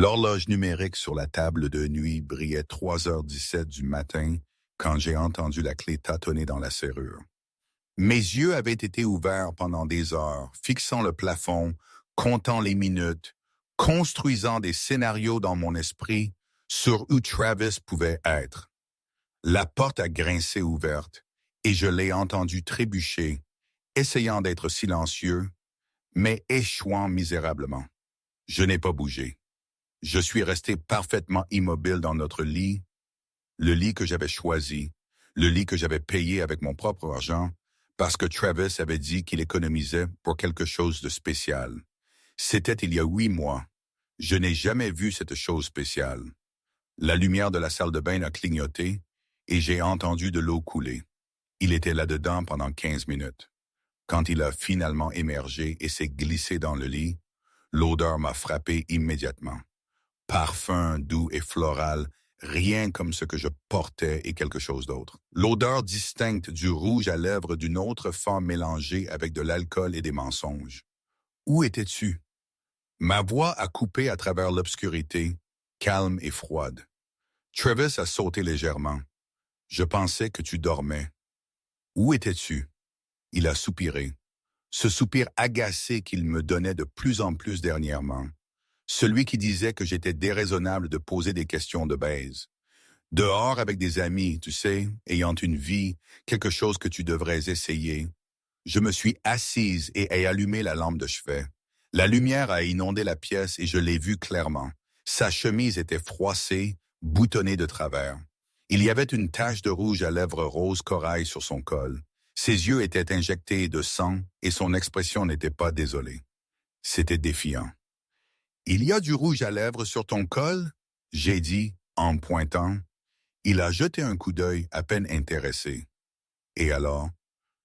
L'horloge numérique sur la table de nuit brillait 3h17 du matin quand j'ai entendu la clé tâtonner dans la serrure. Mes yeux avaient été ouverts pendant des heures, fixant le plafond, comptant les minutes, construisant des scénarios dans mon esprit sur où Travis pouvait être. La porte a grincé ouverte et je l'ai entendu trébucher, essayant d'être silencieux, mais échouant misérablement. Je n'ai pas bougé. Je suis resté parfaitement immobile dans notre lit, le lit que j'avais choisi, le lit que j'avais payé avec mon propre argent, parce que Travis avait dit qu'il économisait pour quelque chose de spécial. C'était il y a 8 mois. Je n'ai jamais vu cette chose spéciale. La lumière de la salle de bain a clignoté et j'ai entendu de l'eau couler. Il était là-dedans pendant 15 minutes. Quand il a finalement émergé et s'est glissé dans le lit, l'odeur m'a frappé immédiatement. Parfum doux et floral, rien comme ce que je portais et quelque chose d'autre. L'odeur distincte du rouge à lèvres d'une autre femme mélangée avec de l'alcool et des mensonges. Où étais-tu? Ma voix a coupé à travers l'obscurité, calme et froide. Travis a sauté légèrement. Je pensais que tu dormais. Où étais-tu? Il a soupiré. Ce soupir agacé qu'il me donnait de plus en plus dernièrement. Celui qui disait que j'étais déraisonnable de poser des questions de baise. Dehors avec des amis, tu sais, ayant une vie, quelque chose que tu devrais essayer. Je me suis assise et ai allumé la lampe de chevet. La lumière a inondé la pièce et je l'ai vue clairement. Sa chemise était froissée, boutonnée de travers. Il y avait une tache de rouge à lèvres rose corail sur son col. Ses yeux étaient injectés de sang et son expression n'était pas désolée. C'était défiant. « Il y a du rouge à lèvres sur ton col ?» j'ai dit, en me pointant. Il a jeté un coup d'œil à peine intéressé. Et alors,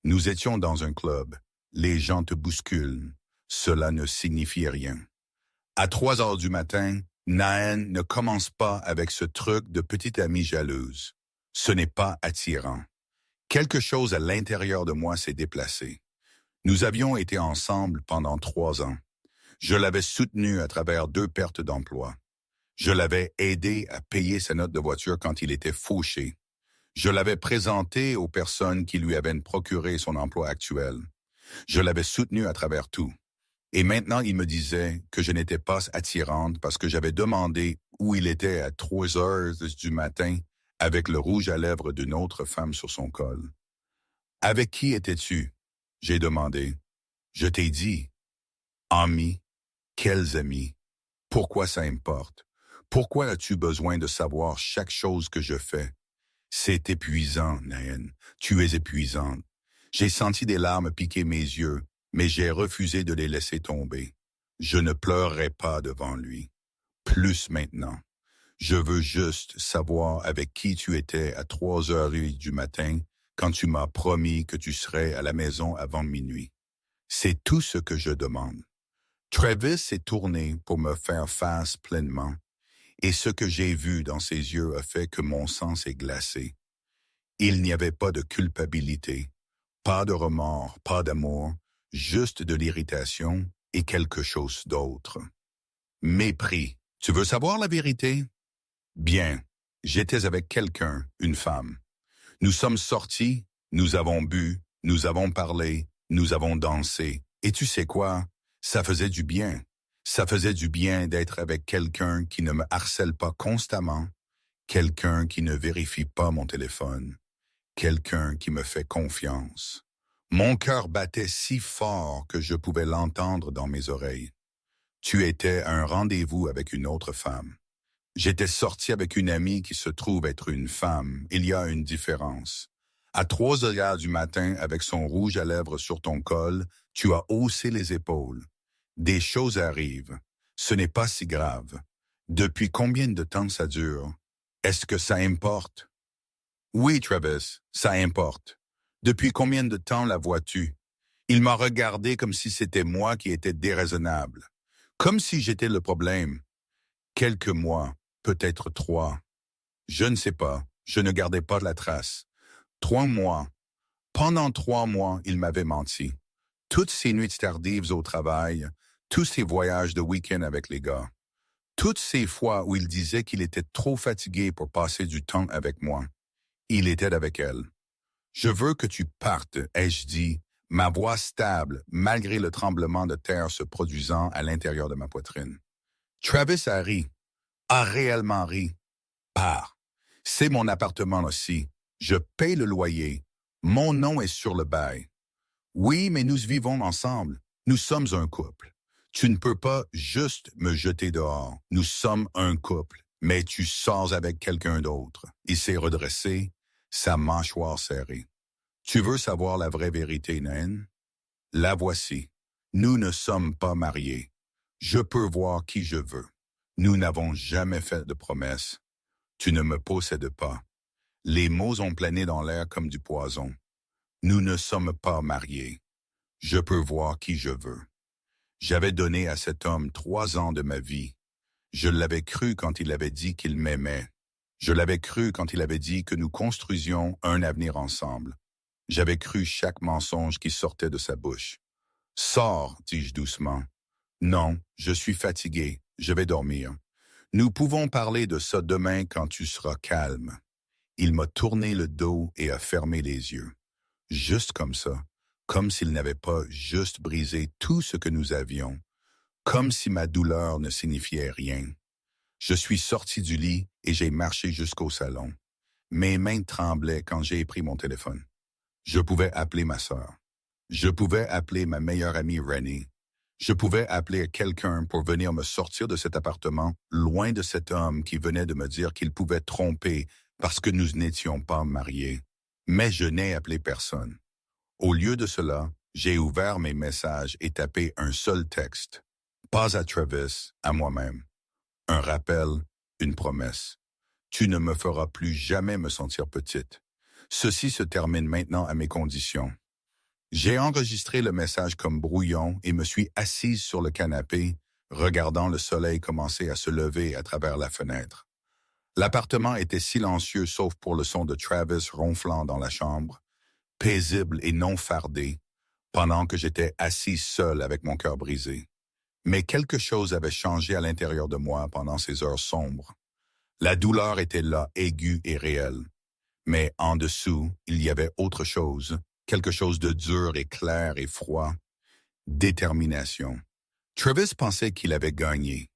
nous étions dans un club. Les gens te bousculent. Cela ne signifie rien. À 3 heures du matin, Naën ne commence pas avec ce truc de petite amie jalouse. Ce n'est pas attirant. Quelque chose à l'intérieur de moi s'est déplacé. Nous avions été ensemble pendant 3 ans. Je l'avais soutenu à travers 2 pertes d'emploi. Je l'avais aidé à payer sa note de voiture quand il était fauché. Je l'avais présenté aux personnes qui lui avaient procuré son emploi actuel. Je l'avais soutenu à travers tout. Et maintenant, il me disait que je n'étais pas attirante parce que j'avais demandé où il était à 3 heures du matin avec le rouge à lèvres d'une autre femme sur son col. « Avec qui étais-tu? » j'ai demandé. « Je t'ai dit. »« Amis? Quels amis? Pourquoi ça importe? Pourquoi as-tu besoin de savoir chaque chose que je fais? C'est épuisant, Naën. Tu es épuisante. J'ai senti des larmes piquer mes yeux, mais j'ai refusé de les laisser tomber. Je ne pleurerai pas devant lui. Plus maintenant. Je veux juste savoir avec qui tu étais à 3h du matin quand tu m'as promis que tu serais à la maison avant minuit. C'est tout ce que je demande. Travis s'est tourné pour me faire face pleinement, et ce que j'ai vu dans ses yeux a fait que mon sang s'est glacé. Il n'y avait pas de culpabilité, pas de remords, pas d'amour, juste de l'irritation et quelque chose d'autre. Mépris. Tu veux savoir la vérité? Bien, j'étais avec quelqu'un, une femme. Nous sommes sortis, nous avons bu, nous avons parlé, nous avons dansé. Et tu sais quoi? Ça faisait du bien. Ça faisait du bien d'être avec quelqu'un qui ne me harcèle pas constamment, quelqu'un qui ne vérifie pas mon téléphone, quelqu'un qui me fait confiance. Mon cœur battait si fort que je pouvais l'entendre dans mes oreilles. Tu étais à un rendez-vous avec une autre femme. J'étais sorti avec une amie qui se trouve être une femme. Il y a une différence. À 3h du matin, avec son rouge à lèvres sur ton col, tu as haussé les épaules. Des choses arrivent. Ce n'est pas si grave. Depuis combien de temps ça dure? Est-ce que ça importe? Oui, Travis, ça importe. Depuis combien de temps la vois-tu? Il m'a regardé comme si c'était moi qui étais déraisonnable. Comme si j'étais le problème. Quelques mois, peut-être 3. Je ne sais pas, je ne gardais pas la trace. 3 mois. Pendant 3 mois, il m'avait menti. Toutes ces nuits tardives au travail, tous ces voyages de week-end avec les gars. Toutes ces fois où il disait qu'il était trop fatigué pour passer du temps avec moi, il était avec elle. Je veux que tu partes, ai-je dit, ma voix stable, malgré le tremblement de terre se produisant à l'intérieur de ma poitrine. Travis a ri, a réellement ri. Pars. C'est mon appartement aussi. Je paye le loyer. Mon nom est sur le bail. Oui, mais nous vivons ensemble. Nous sommes un couple. Tu ne peux pas juste me jeter dehors. Nous sommes un couple, mais tu sors avec quelqu'un d'autre. Il s'est redressé, sa mâchoire serrée. Tu veux savoir la vraie vérité, Naine? La voici. Nous ne sommes pas mariés. Je peux voir qui je veux. Nous n'avons jamais fait de promesses. Tu ne me possèdes pas. Les mots ont plané dans l'air comme du poison. Nous ne sommes pas mariés. Je peux voir qui je veux. J'avais donné à cet homme 3 ans de ma vie. Je l'avais cru quand il avait dit qu'il m'aimait. Je l'avais cru quand il avait dit que nous construisions un avenir ensemble. J'avais cru chaque mensonge qui sortait de sa bouche. Sors, dis-je doucement. Non, je suis fatigué, je vais dormir. Nous pouvons parler de ça demain quand tu seras calme. Il m'a tourné le dos et a fermé les yeux. Juste comme ça, comme s'il n'avait pas juste brisé tout ce que nous avions, comme si ma douleur ne signifiait rien. Je suis sorti du lit et j'ai marché jusqu'au salon. Mes mains tremblaient quand j'ai pris mon téléphone. Je pouvais appeler ma sœur. Je pouvais appeler ma meilleure amie Rennie. Je pouvais appeler quelqu'un pour venir me sortir de cet appartement, loin de cet homme qui venait de me dire qu'il pouvait tromper parce que nous n'étions pas mariés. Mais je n'ai appelé personne. Au lieu de cela, j'ai ouvert mes messages et tapé un seul texte. Pas à Travis, à moi-même. Un rappel, une promesse. Tu ne me feras plus jamais me sentir petite. Ceci se termine maintenant à mes conditions. J'ai enregistré le message comme brouillon et me suis assise sur le canapé, regardant le soleil commencer à se lever à travers la fenêtre. L'appartement était silencieux sauf pour le son de Travis ronflant dans la chambre, paisible et non fardé, pendant que j'étais assise seule avec mon cœur brisé. Mais quelque chose avait changé à l'intérieur de moi pendant ces heures sombres. La douleur était là, aiguë et réelle. Mais en dessous, il y avait autre chose, quelque chose de dur et clair et froid. Détermination. Travis pensait qu'il avait gagné.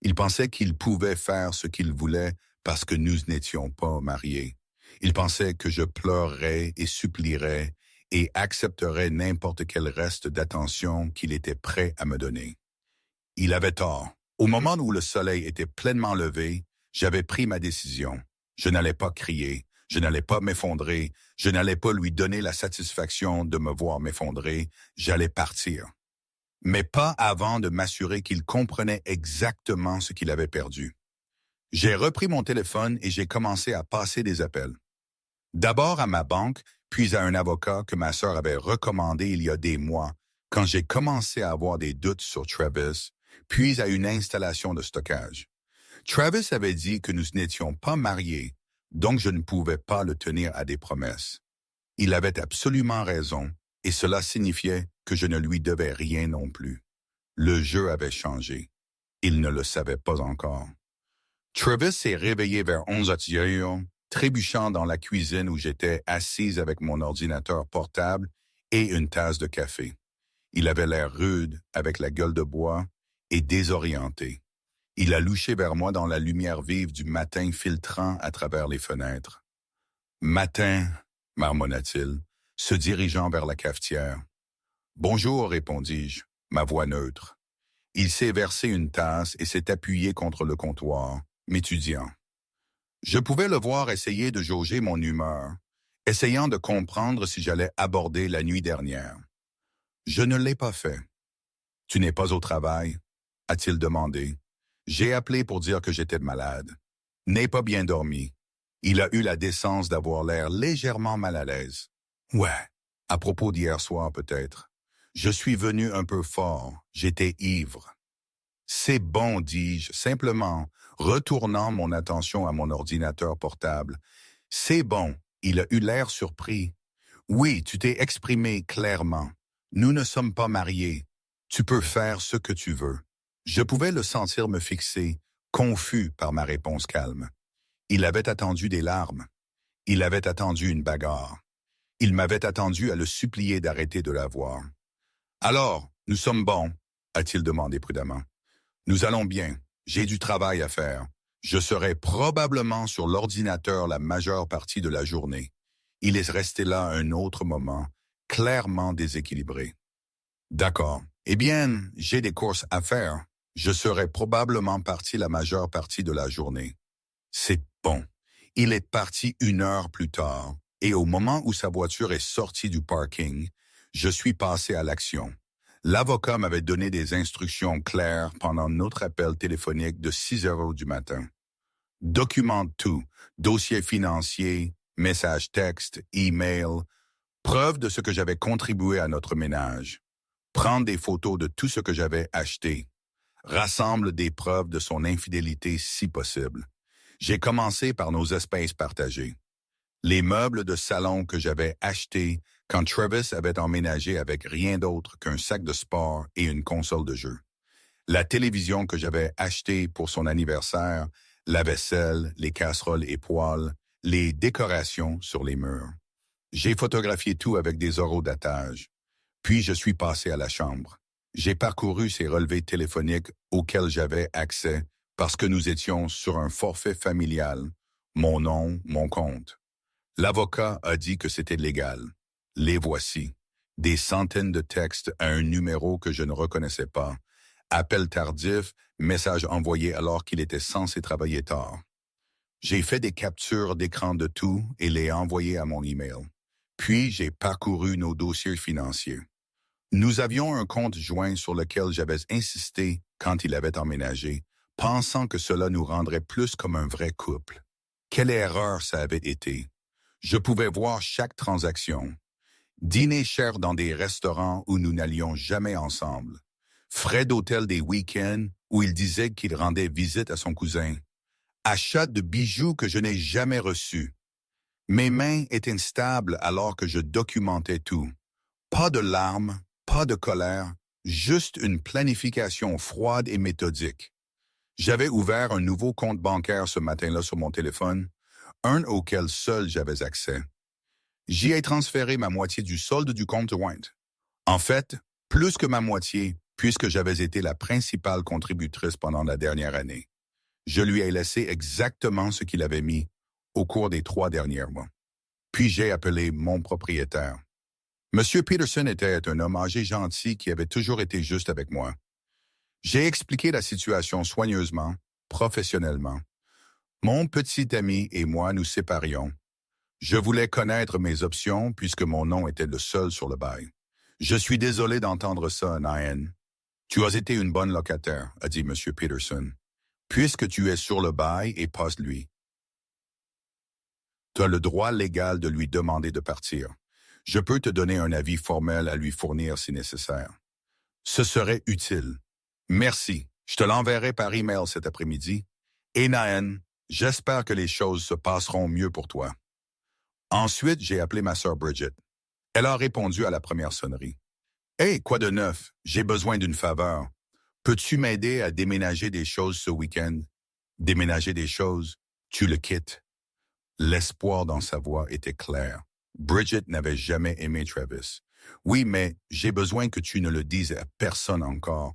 Il pensait qu'il pouvait faire ce qu'il voulait parce que nous n'étions pas mariés. Il pensait que je pleurerais et supplierais et accepterais n'importe quel reste d'attention qu'il était prêt à me donner. Il avait tort. Au moment où le soleil était pleinement levé, j'avais pris ma décision. Je n'allais pas crier, je n'allais pas m'effondrer, je n'allais pas lui donner la satisfaction de me voir m'effondrer, j'allais partir. Mais pas avant de m'assurer qu'il comprenait exactement ce qu'il avait perdu. J'ai repris mon téléphone et j'ai commencé à passer des appels. D'abord à ma banque, puis à un avocat que ma sœur avait recommandé il y a des mois, quand j'ai commencé à avoir des doutes sur Travis, puis à une installation de stockage. Travis avait dit que nous n'étions pas mariés, donc je ne pouvais pas le tenir à des promesses. Il avait absolument raison, et cela signifiait que je ne lui devais rien non plus. Le jeu avait changé. Il ne le savait pas encore. Travis s'est réveillé vers 11h, trébuchant dans la cuisine où j'étais assise avec mon ordinateur portable et une tasse de café. Il avait l'air rude, avec la gueule de bois, et désorienté. Il a louché vers moi dans la lumière vive du matin filtrant à travers les fenêtres. « Matin », marmonna-t-il, se dirigeant vers la cafetière. « Bonjour », répondis-je, ma voix neutre. Il s'est versé une tasse et s'est appuyé contre le comptoir, m'étudiant. Je pouvais le voir essayer de jauger mon humeur, essayant de comprendre si j'allais aborder la nuit dernière. Je ne l'ai pas fait. « Tu n'es pas au travail ?» a-t-il demandé. J'ai appelé pour dire que j'étais malade. N'ai pas bien dormi. Il a eu la décence d'avoir l'air légèrement mal à l'aise. Ouais, à propos d'hier soir peut-être. Je suis venu un peu fort, j'étais ivre. C'est bon, dis-je, simplement, retournant mon attention à mon ordinateur portable. C'est bon, il a eu l'air surpris. Oui, tu t'es exprimé clairement. Nous ne sommes pas mariés. Tu peux faire ce que tu veux. Je pouvais le sentir me fixer, confus par ma réponse calme. Il avait attendu des larmes. Il avait attendu une bagarre. Il m'avait attendu à le supplier d'arrêter de la voir. « Alors, nous sommes bons ?» a-t-il demandé prudemment. « Nous allons bien. J'ai du travail à faire. Je serai probablement sur l'ordinateur la majeure partie de la journée. » Il est resté là un autre moment, clairement déséquilibré. « D'accord. Eh bien, j'ai des courses à faire. Je serai probablement parti la majeure partie de la journée. » C'est bon. Il est parti 1 heure plus tard, et au moment où sa voiture est sortie du parking, je suis passé à l'action. L'avocat m'avait donné des instructions claires pendant notre appel téléphonique de 6 heures du matin. Documente tout, dossier financier, message texte, email, preuve de ce que j'avais contribué à notre ménage. Prendre des photos de tout ce que j'avais acheté. Rassemble des preuves de son infidélité si possible. J'ai commencé par nos espèces partagées. Les meubles de salon que j'avais achetés quand Travis avait emménagé avec rien d'autre qu'un sac de sport et une console de jeu. La télévision que j'avais achetée pour son anniversaire, la vaisselle, les casseroles et poêles, les décorations sur les murs. J'ai photographié tout avec des horodatage. Puis je suis passé à la chambre. J'ai parcouru ces relevés téléphoniques auxquels j'avais accès parce que nous étions sur un forfait familial. Mon nom, mon compte. L'avocat a dit que c'était légal. Les voici. Des centaines de textes à un numéro que je ne reconnaissais pas. Appel tardif, message envoyé alors qu'il était censé travailler tard. J'ai fait des captures d'écran de tout et les envoyés à mon email. Puis j'ai parcouru nos dossiers financiers. Nous avions un compte joint sur lequel j'avais insisté quand il avait emménagé, pensant que cela nous rendrait plus comme un vrai couple. Quelle erreur ça avait été. Je pouvais voir chaque transaction. Dîner cher dans des restaurants où nous n'allions jamais ensemble. Frais d'hôtel des week-ends où il disait qu'il rendait visite à son cousin. Achat de bijoux que je n'ai jamais reçus. Mes mains étaient instables alors que je documentais tout. Pas de larmes, pas de colère, juste une planification froide et méthodique. J'avais ouvert un nouveau compte bancaire ce matin-là sur mon téléphone, un auquel seul j'avais accès. J'y ai transféré ma moitié du solde du compte joint. En fait, plus que ma moitié, puisque j'avais été la principale contributrice pendant la dernière année. Je lui ai laissé exactement ce qu'il avait mis au cours des 3 derniers mois. Puis j'ai appelé mon propriétaire. Monsieur Peterson était un homme âgé gentil qui avait toujours été juste avec moi. J'ai expliqué la situation soigneusement, professionnellement. Mon petit ami et moi nous séparions. Je voulais connaître mes options puisque mon nom était le seul sur le bail. Je suis désolé d'entendre ça, Nyan. Tu as été une bonne locataire, a dit Monsieur Peterson. Puisque tu es sur le bail et passe-lui. Tu as le droit légal de lui demander de partir. Je peux te donner un avis formel à lui fournir si nécessaire. Ce serait utile. Merci. Je te l'enverrai par email cet après-midi. Et Nyan, j'espère que les choses se passeront mieux pour toi. Ensuite, j'ai appelé ma sœur Bridget. Elle a répondu à la première sonnerie. « Hey, quoi de neuf? J'ai besoin d'une faveur. Peux-tu m'aider à déménager des choses ce week-end? » Déménager des choses, tu le quittes. L'espoir dans sa voix était clair. Bridget n'avait jamais aimé Travis. « Oui, mais j'ai besoin que tu ne le dises à personne encore.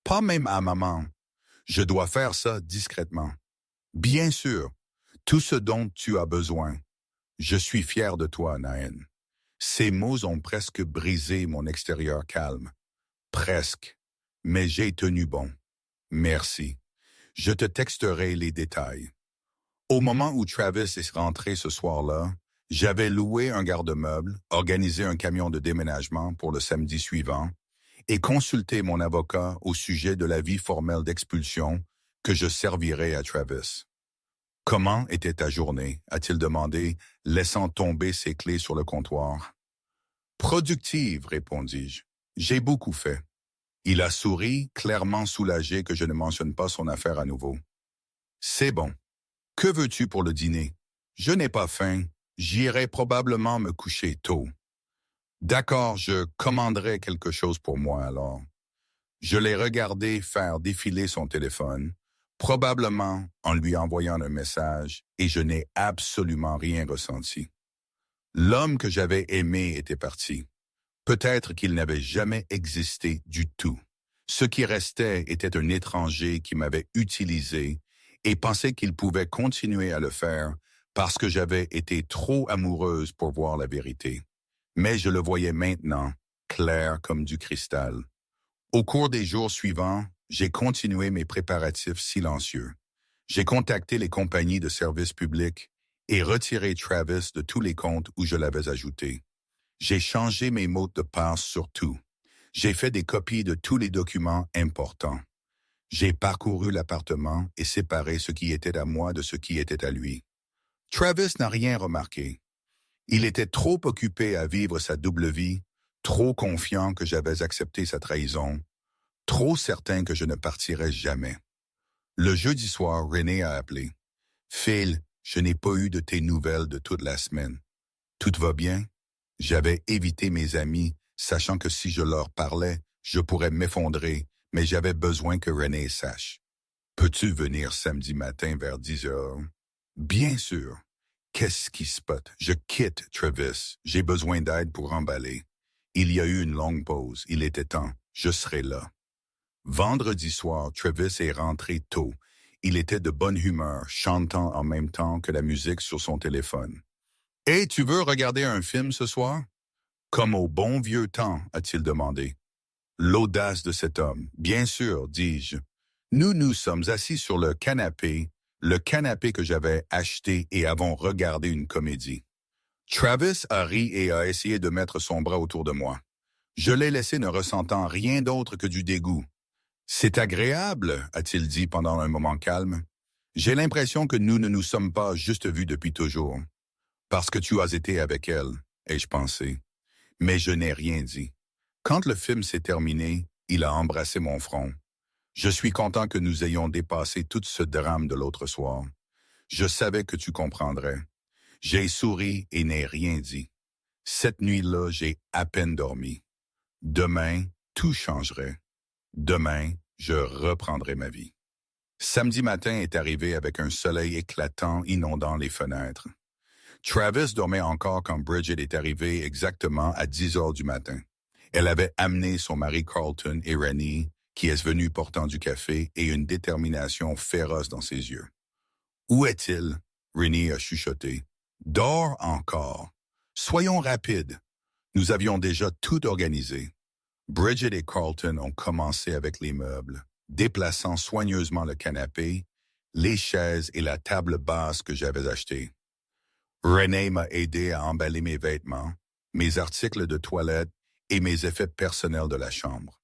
Pas même à maman. Je dois faire ça discrètement. » « Bien sûr, tout ce dont tu as besoin. Je suis fier de toi, Nyan. » Ces mots ont presque brisé mon extérieur calme. Presque. Mais j'ai tenu bon. Merci. Je te texterai les détails. Au moment où Travis est rentré ce soir-là, j'avais loué un garde-meuble, organisé un camion de déménagement pour le samedi suivant et consulté mon avocat au sujet de l'avis formel d'expulsion que je servirais à Travis. « Comment était ta journée? » a-t-il demandé, laissant tomber ses clés sur le comptoir. « Productive, répondis-je. J'ai beaucoup fait. » Il a souri, clairement soulagé que je ne mentionne pas son affaire à nouveau. « C'est bon. Que veux-tu pour le dîner? Je n'ai pas faim. J'irai probablement me coucher tôt. » D'accord, je commanderai quelque chose pour moi alors. Je l'ai regardé faire défiler son téléphone, Probablement en lui envoyant un message, et je n'ai absolument rien ressenti. L'homme que j'avais aimé était parti. Peut-être qu'il n'avait jamais existé du tout. Ce qui restait était un étranger qui m'avait utilisé et pensait qu'il pouvait continuer à le faire parce que j'avais été trop amoureuse pour voir la vérité. Mais je le voyais maintenant, clair comme du cristal. Au cours des jours suivants, j'ai continué mes préparatifs silencieux. J'ai contacté les compagnies de services publics et retiré Travis de tous les comptes où je l'avais ajouté. J'ai changé mes mots de passe sur tout. J'ai fait des copies de tous les documents importants. J'ai parcouru l'appartement et séparé ce qui était à moi de ce qui était à lui. Travis n'a rien remarqué. Il était trop occupé à vivre sa double vie, trop confiant que j'avais accepté sa trahison, trop certain que je ne partirais jamais. Le jeudi soir, René a appelé. « Phil, je n'ai pas eu de tes nouvelles de toute la semaine. Tout va bien? » J'avais évité mes amis, sachant que si je leur parlais, je pourrais m'effondrer, mais j'avais besoin que René sache. « Peux-tu venir samedi matin vers 10 heures? » « Bien sûr. » « Qu'est-ce qui se passe? Je quitte Travis. J'ai besoin d'aide pour emballer. Il y a eu une longue pause. Il était temps. Je serai là. Vendredi soir, Travis est rentré tôt. Il était de bonne humeur, chantant en même temps que la musique sur son téléphone. « Hey, tu veux regarder un film ce soir? » « Comme au bon vieux temps, a-t-il demandé. L'audace de cet homme. « Bien sûr, dis-je. » Nous sommes assis sur le canapé que j'avais acheté et avons regardé une comédie. Travis a ri et a essayé de mettre son bras autour de moi. Je l'ai laissé ne ressentant rien d'autre que du dégoût. « C'est agréable, a-t-il dit pendant un moment calme. J'ai l'impression que nous ne nous sommes pas juste vus depuis toujours. Parce que tu as été avec elle, ai-je pensé. Mais je n'ai rien dit. Quand le film s'est terminé, il a embrassé mon front. Je suis content que nous ayons dépassé tout ce drame de l'autre soir. Je savais que tu comprendrais. J'ai souri et n'ai rien dit. Cette nuit-là, j'ai à peine dormi. Demain, tout changerait. Demain, je reprendrai ma vie. Samedi matin est arrivé avec un soleil éclatant inondant les fenêtres. Travis dormait encore quand Bridget est arrivée exactement à 10 heures du matin. Elle avait amené son mari Carlton et Rennie, qui est venu portant du café et une détermination féroce dans ses yeux. « Où est-il? » Rennie a chuchoté. « Dors encore. Soyons rapides. » Nous avions déjà tout organisé. Bridget et Carlton ont commencé avec les meubles, déplaçant soigneusement le canapé, les chaises et la table basse que j'avais achetées. René m'a aidé à emballer mes vêtements, mes articles de toilette et mes effets personnels de la chambre.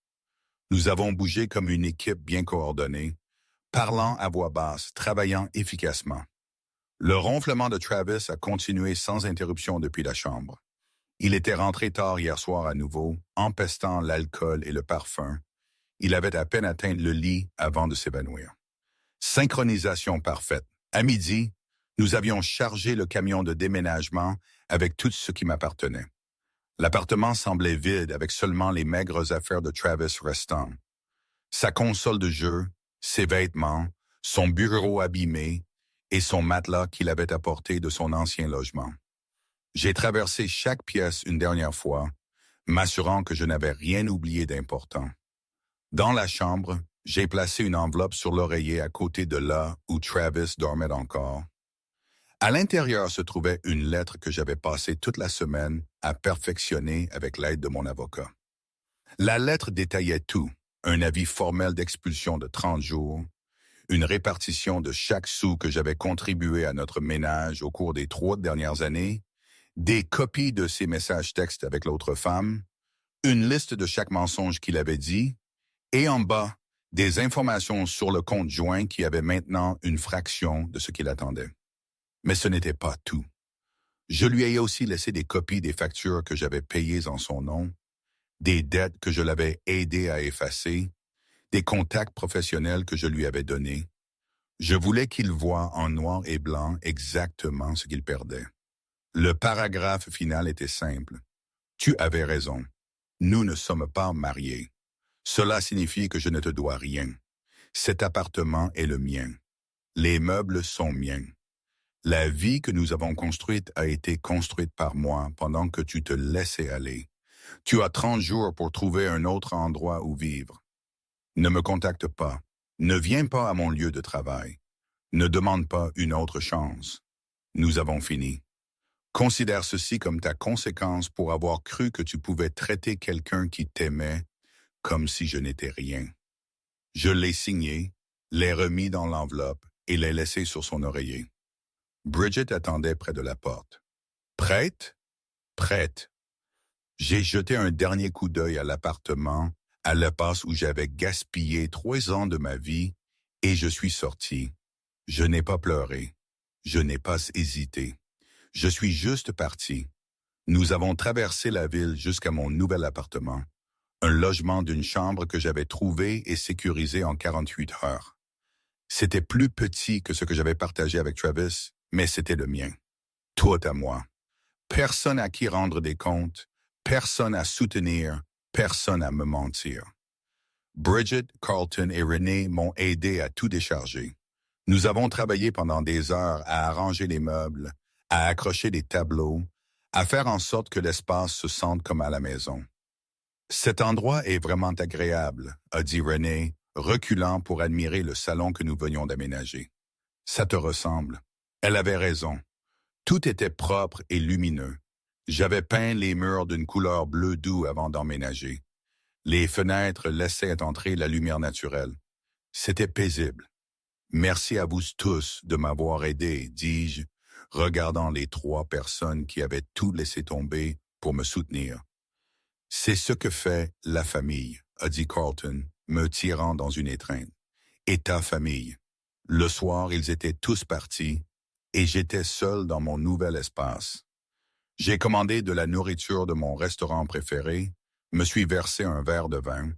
Nous avons bougé comme une équipe bien coordonnée, parlant à voix basse, travaillant efficacement. Le ronflement de Travis a continué sans interruption depuis la chambre. Il était rentré tard hier soir à nouveau, empestant l'alcool et le parfum. Il avait à peine atteint le lit avant de s'évanouir. Synchronisation parfaite. À midi, nous avions chargé le camion de déménagement avec tout ce qui m'appartenait. L'appartement semblait vide avec seulement les maigres affaires de Travis restant. Sa console de jeu, ses vêtements, son bureau abîmé et son matelas qu'il avait apporté de son ancien logement. J'ai traversé chaque pièce une dernière fois, m'assurant que je n'avais rien oublié d'important. Dans la chambre, j'ai placé une enveloppe sur l'oreiller à côté de là où Travis dormait encore. À l'intérieur se trouvait une lettre que j'avais passée toute la semaine à perfectionner avec l'aide de mon avocat. La lettre détaillait tout, un avis formel d'expulsion de 30 jours, une répartition de chaque sou que j'avais contribué à notre ménage au cours des 3 dernières années, des copies de ses messages textes avec l'autre femme, une liste de chaque mensonge qu'il avait dit, et en bas, des informations sur le compte joint qui avait maintenant une fraction de ce qu'il attendait. Mais ce n'était pas tout. Je lui ai aussi laissé des copies des factures que j'avais payées en son nom, des dettes que je l'avais aidé à effacer, des contacts professionnels que je lui avais donnés. Je voulais qu'il voie en noir et blanc exactement ce qu'il perdait. Le paragraphe final était simple. Tu avais raison. Nous ne sommes pas mariés. Cela signifie que je ne te dois rien. Cet appartement est le mien. Les meubles sont miens. La vie que nous avons construite a été construite par moi pendant que tu te laissais aller. Tu as 30 jours pour trouver un autre endroit où vivre. Ne me contacte pas. Ne viens pas à mon lieu de travail. Ne demande pas une autre chance. Nous avons fini. Considère ceci comme ta conséquence pour avoir cru que tu pouvais traiter quelqu'un qui t'aimait comme si je n'étais rien. Je l'ai signé, l'ai remis dans l'enveloppe et l'ai laissé sur son oreiller. Bridget attendait près de la porte. Prête? Prête. J'ai jeté un dernier coup d'œil à l'appartement, à l'espace où j'avais gaspillé 3 ans de ma vie, et je suis sorti. Je n'ai pas pleuré. Je n'ai pas hésité. Je suis juste parti. Nous avons traversé la ville jusqu'à mon nouvel appartement, un logement d'une chambre que j'avais trouvé et sécurisé en 48 heures. C'était plus petit que ce que j'avais partagé avec Travis, mais c'était le mien. Tout à moi. Personne à qui rendre des comptes, personne à soutenir, personne à me mentir. Bridget, Carlton et Renee m'ont aidé à tout décharger. Nous avons travaillé pendant des heures à arranger les meubles, à accrocher des tableaux, à faire en sorte que l'espace se sente comme à la maison. Cet endroit est vraiment agréable, a dit Renee, reculant pour admirer le salon que nous venions d'aménager. Ça te ressemble. Elle avait raison. Tout était propre et lumineux. J'avais peint les murs d'une couleur bleu doux avant d'emménager. Les fenêtres laissaient entrer la lumière naturelle. C'était paisible. Merci à vous tous de m'avoir aidé, dis-je, regardant les 3 personnes qui avaient tout laissé tomber pour me soutenir. C'est ce que fait la famille, a dit Carlton, me tirant dans une étreinte. Et ta famille. Le soir, ils étaient tous partis, et j'étais seul dans mon nouvel espace. J'ai commandé de la nourriture de mon restaurant préféré, me suis versé un verre de vin,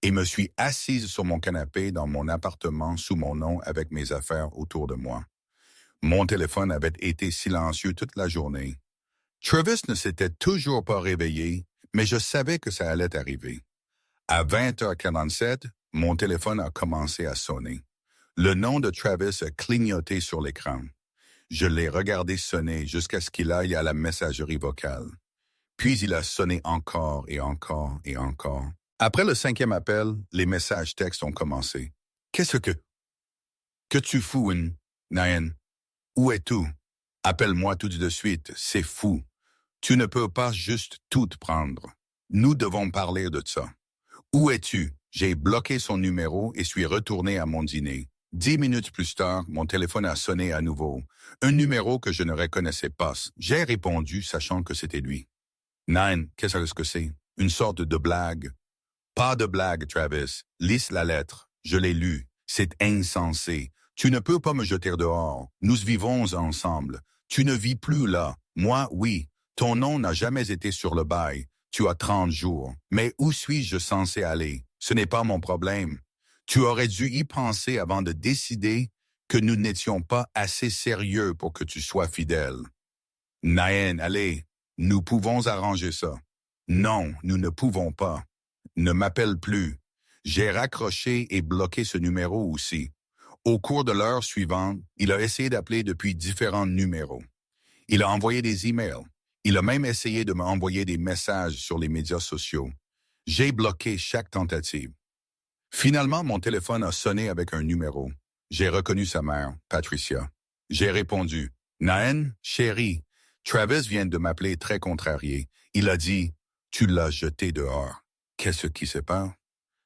et me suis assise sur mon canapé dans mon appartement sous mon nom avec mes affaires autour de moi. Mon téléphone avait été silencieux toute la journée. Travis ne s'était toujours pas réveillé, mais je savais que ça allait arriver. À 20h47, mon téléphone a commencé à sonner. Le nom de Travis a clignoté sur l'écran. Je l'ai regardé sonner jusqu'à ce qu'il aille à la messagerie vocale. Puis il a sonné encore et encore et encore. Après le 5e appel, les messages textes ont commencé. Qu'est-ce que tu fous, Nayan? Où es-tu? Appelle-moi tout de suite, c'est fou. Tu ne peux pas juste tout prendre. Nous devons parler de ça. Où es-tu? J'ai bloqué son numéro et suis retourné à mon dîner. 10 minutes plus tard, mon téléphone a sonné à nouveau. Un numéro que je ne reconnaissais pas. J'ai répondu, sachant que c'était lui. Nine, qu'est-ce que c'est? Une sorte de blague. Pas de blague, Travis. Lis la lettre. Je l'ai lue. C'est insensé. Tu ne peux pas me jeter dehors. Nous vivons ensemble. Tu ne vis plus là. Moi, oui. Ton nom n'a jamais été sur le bail. Tu as 30 jours. Mais où suis-je censé aller? Ce n'est pas mon problème. Tu aurais dû y penser avant de décider que nous n'étions pas assez sérieux pour que tu sois fidèle. Naën, allez, nous pouvons arranger ça. Non, nous ne pouvons pas. Ne m'appelle plus. J'ai raccroché et bloqué ce numéro aussi. Au cours de l'heure suivante, il a essayé d'appeler depuis différents numéros. Il a envoyé des emails. Il a même essayé de m'envoyer des messages sur les médias sociaux. J'ai bloqué chaque tentative. Finalement, mon téléphone a sonné avec un numéro. J'ai reconnu sa mère, Patricia. J'ai répondu, « Naën, chérie, Travis vient de m'appeler très contrarié. Il a dit, « Tu l'as jeté dehors. » Qu'est-ce qui se passe?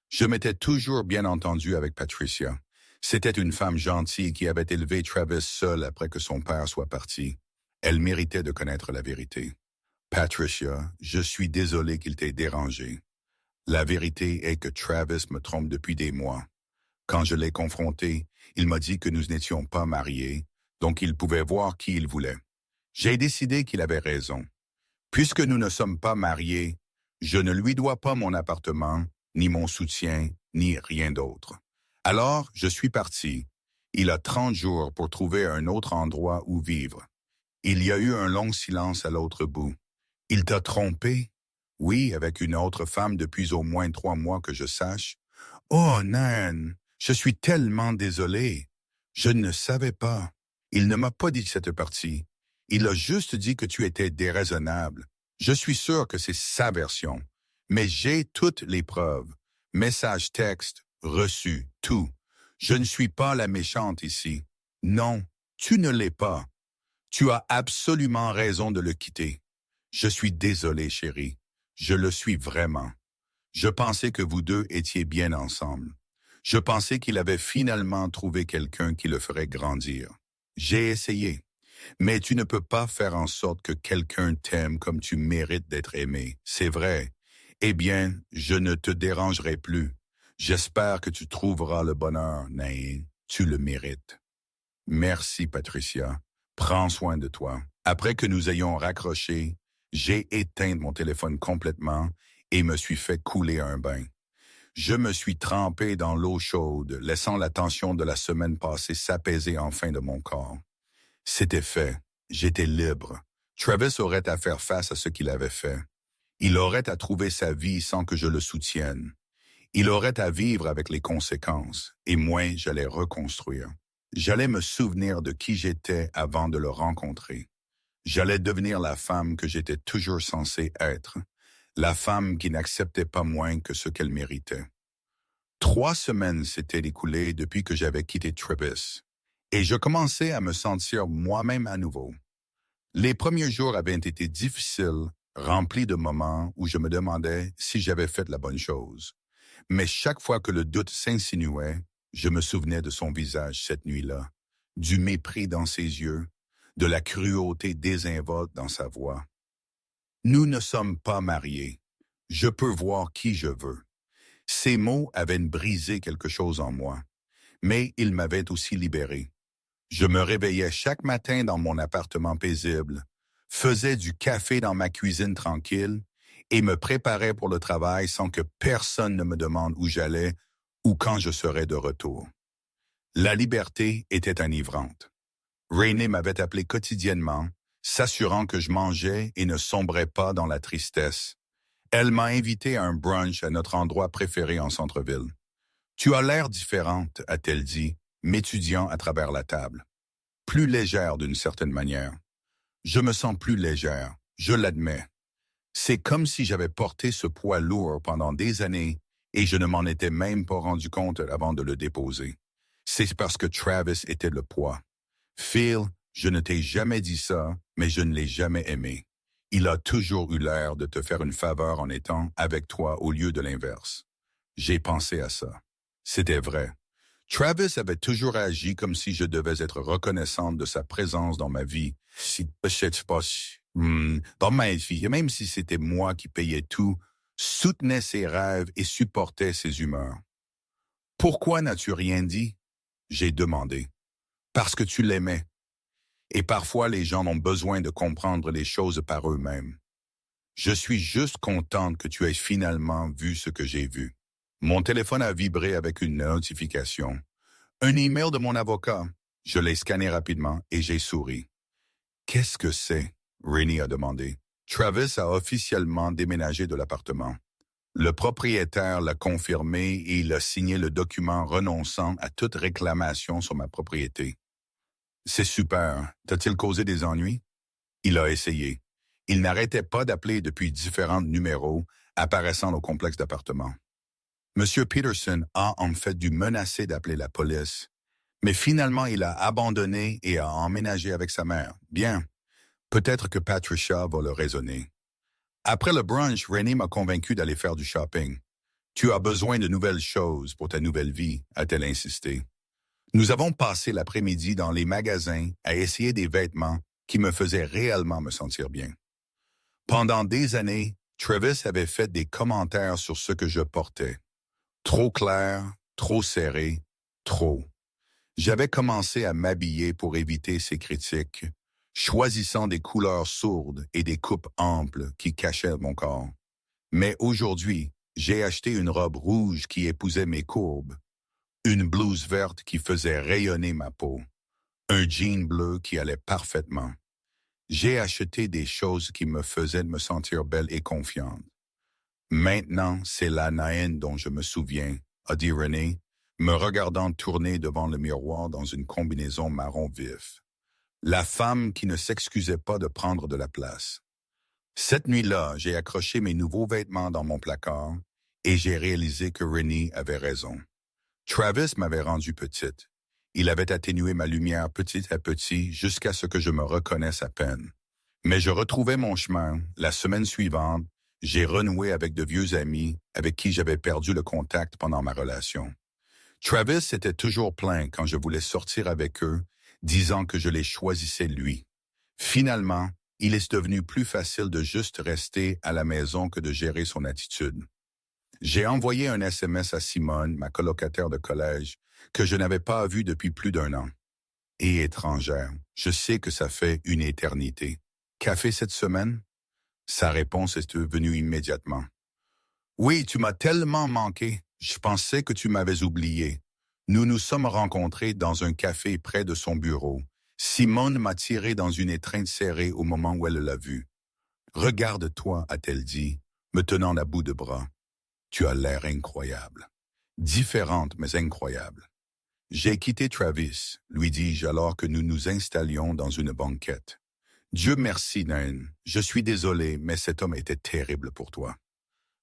Je m'étais toujours bien entendu avec Patricia. C'était une femme gentille qui avait élevé Travis seul après que son père soit parti. Elle méritait de connaître la vérité. Patricia, je suis désolé qu'il t'ait dérangé. La vérité est que Travis me trompe depuis des mois. Quand je l'ai confronté, il m'a dit que nous n'étions pas mariés, donc il pouvait voir qui il voulait. J'ai décidé qu'il avait raison. Puisque nous ne sommes pas mariés, je ne lui dois pas mon appartement, ni mon soutien, ni rien d'autre. Alors, je suis parti. Il a 30 jours pour trouver un autre endroit où vivre. Il y a eu un long silence à l'autre bout. Il t'a trompé? Oui, avec une autre femme depuis au moins 3 mois que je sache. Oh, Nan, Je suis tellement désolé. Je ne savais pas. Il ne m'a pas dit cette partie. Il a juste dit que tu étais déraisonnable. Je suis sûr que c'est sa version. Mais j'ai toutes les preuves. Message texte, reçu, tout. Je ne suis pas la méchante ici. Non, tu ne l'es pas. Tu as absolument raison de le quitter. Je suis désolé, chérie. Je le suis vraiment. Je pensais que vous deux étiez bien ensemble. Je pensais qu'il avait finalement trouvé quelqu'un qui le ferait grandir. J'ai essayé. Mais tu ne peux pas faire en sorte que quelqu'un t'aime comme tu mérites d'être aimé. C'est vrai. Eh bien, je ne te dérangerai plus. J'espère que tu trouveras le bonheur, Naïn. Tu le mérites. Merci, Patricia. Prends soin de toi. Après que nous ayons raccroché, j'ai éteint mon téléphone complètement et me suis fait couler un bain. Je me suis trempé dans l'eau chaude, laissant la tension de la semaine passée s'apaiser enfin de mon corps. C'était fait. J'étais libre. Travis aurait à faire face à ce qu'il avait fait. Il aurait à trouver sa vie sans que je le soutienne. Il aurait à vivre avec les conséquences, et moi, j'allais reconstruire. J'allais me souvenir de qui j'étais avant de le rencontrer. J'allais devenir la femme que j'étais toujours censée être, la femme qui n'acceptait pas moins que ce qu'elle méritait. 3 semaines s'étaient écoulées depuis que j'avais quitté Travis, et je commençais à me sentir moi-même à nouveau. Les premiers jours avaient été difficiles, remplis de moments où je me demandais si j'avais fait la bonne chose. Mais chaque fois que le doute s'insinuait, je me souvenais de son visage cette nuit-là, du mépris dans ses yeux, de la cruauté désinvolte dans sa voix. Nous ne sommes pas mariés. Je peux voir qui je veux. Ces mots avaient brisé quelque chose en moi, mais ils m'avaient aussi libéré. Je me réveillais chaque matin dans mon appartement paisible, faisais du café dans ma cuisine tranquille et me préparais pour le travail sans que personne ne me demande où j'allais ou quand je serais de retour. La liberté était enivrante. Rainey m'avait appelé quotidiennement, s'assurant que je mangeais et ne sombrais pas dans la tristesse. Elle m'a invité à un brunch à notre endroit préféré en centre-ville. « Tu as l'air différente », a-t-elle dit, m'étudiant à travers la table. Plus légère d'une certaine manière. Je me sens plus légère, je l'admets. C'est comme si j'avais porté ce poids lourd pendant des années et je ne m'en étais même pas rendu compte avant de le déposer. C'est parce que Travis était le poids. Phil, je ne t'ai jamais dit ça, mais je ne l'ai jamais aimé. Il a toujours eu l'air de te faire une faveur en étant avec toi au lieu de l'inverse. J'ai pensé à ça. C'était vrai. Travis avait toujours agi comme si je devais être reconnaissante de sa présence dans ma vie. Dans ma vie, même si c'était moi qui payais tout, soutenais ses rêves et supportais ses humeurs. « Pourquoi n'as-tu rien dit ?» j'ai demandé. « Parce que tu l'aimais. Et parfois les gens ont besoin de comprendre les choses par eux-mêmes. Je suis juste contente que tu aies finalement vu ce que j'ai vu. » Mon téléphone a vibré avec une notification. Un email de mon avocat. Je l'ai scanné rapidement et j'ai souri. « Qu'est-ce que c'est ?» Rainey a demandé. Travis a officiellement déménagé de l'appartement. Le propriétaire l'a confirmé et il a signé le document renonçant à toute réclamation sur ma propriété. C'est super. T'a-t-il causé des ennuis? Il a essayé. Il n'arrêtait pas d'appeler depuis différents numéros apparaissant au complexe d'appartements. Monsieur Peterson a en fait dû menacer d'appeler la police, mais finalement il a abandonné et a emménagé avec sa mère. Bien, peut-être que Patricia va le raisonner. Après le brunch, Rainey m'a convaincu d'aller faire du shopping. « Tu as besoin de nouvelles choses pour ta nouvelle vie », a-t-elle insisté. Nous avons passé l'après-midi dans les magasins à essayer des vêtements qui me faisaient réellement me sentir bien. Pendant des années, Travis avait fait des commentaires sur ce que je portais. Trop clair, trop serré, trop. J'avais commencé à m'habiller pour éviter ces critiques, choisissant des couleurs sourdes et des coupes amples qui cachaient mon corps. Mais aujourd'hui, j'ai acheté une robe rouge qui épousait mes courbes, une blouse verte qui faisait rayonner ma peau, un jean bleu qui allait parfaitement. J'ai acheté des choses qui me faisaient me sentir belle et confiante. Maintenant, c'est la Naïn dont je me souviens, a dit René, me regardant tourner devant le miroir dans une combinaison marron vif. La femme qui ne s'excusait pas de prendre de la place. Cette nuit-là, j'ai accroché mes nouveaux vêtements dans mon placard et j'ai réalisé que Rennie avait raison. Travis m'avait rendu petite. Il avait atténué ma lumière petit à petit jusqu'à ce que je me reconnaisse à peine. Mais je retrouvais mon chemin. La semaine suivante, j'ai renoué avec de vieux amis avec qui j'avais perdu le contact pendant ma relation. Travis était toujours plein quand je voulais sortir avec eux, disant que je les choisissais lui. Finalement, il est devenu plus facile de juste rester à la maison que de gérer son attitude. J'ai envoyé un SMS à Simone, ma colocataire de collège, que je n'avais pas vue depuis plus d'un an. Et étrangère, je sais que ça fait une éternité. Café cette semaine? Sa réponse est venue immédiatement. Oui, tu m'as tellement manqué. Je pensais que tu m'avais oublié. Nous nous sommes rencontrés dans un café près de son bureau. Simone m'a tiré dans une étreinte serrée au moment où elle l'a vue. Regarde-toi, a-t-elle dit, me tenant à bout de bras. Tu as l'air incroyable. Différente, mais incroyable. J'ai quitté Travis, lui dis-je alors que nous nous installions dans une banquette. Dieu merci, Nain. Je suis désolé, mais cet homme était terrible pour toi.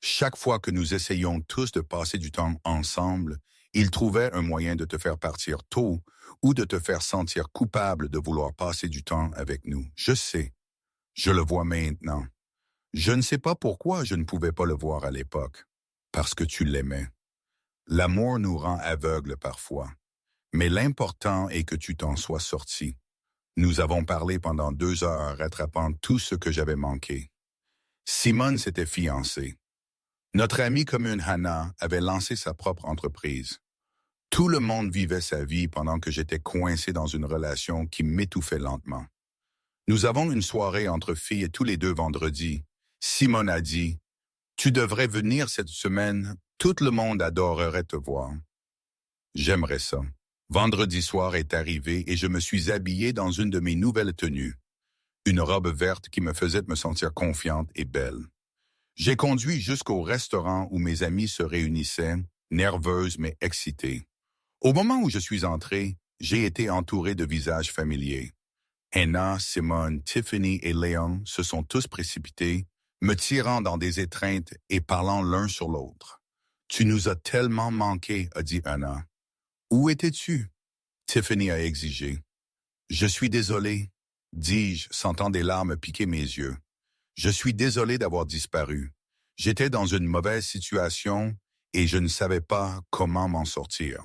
Chaque fois que nous essayions tous de passer du temps ensemble, il trouvait un moyen de te faire partir tôt ou de te faire sentir coupable de vouloir passer du temps avec nous. Je sais. Je le vois maintenant. Je ne sais pas pourquoi je ne pouvais pas le voir à l'époque. Parce que tu l'aimais. L'amour nous rend aveugles parfois. Mais l'important est que tu t'en sois sorti. Nous avons parlé pendant 2 heures, rattrapant tout ce que j'avais manqué. Simone s'était fiancée. Notre amie commune Hannah avait lancé sa propre entreprise. Tout le monde vivait sa vie pendant que j'étais coincé dans une relation qui m'étouffait lentement. Nous avons une soirée entre filles tous les 2 vendredis. Simone a dit, « Tu devrais venir cette semaine, tout le monde adorerait te voir. » J'aimerais ça. Vendredi soir est arrivé et je me suis habillé dans une de mes nouvelles tenues. Une robe verte qui me faisait me sentir confiante et belle. J'ai conduit jusqu'au restaurant où mes amis se réunissaient, nerveuses mais excitées. Au moment où je suis entré, j'ai été entouré de visages familiers. Anna, Simone, Tiffany et Léon se sont tous précipités, me tirant dans des étreintes et parlant l'un sur l'autre. « Tu nous as tellement manqué, » a dit Anna. « Où étais-tu? » Tiffany a exigé. « Je suis désolé, » dis-je, sentant des larmes piquer mes yeux. « Je suis désolé d'avoir disparu. J'étais dans une mauvaise situation et je ne savais pas comment m'en sortir. »«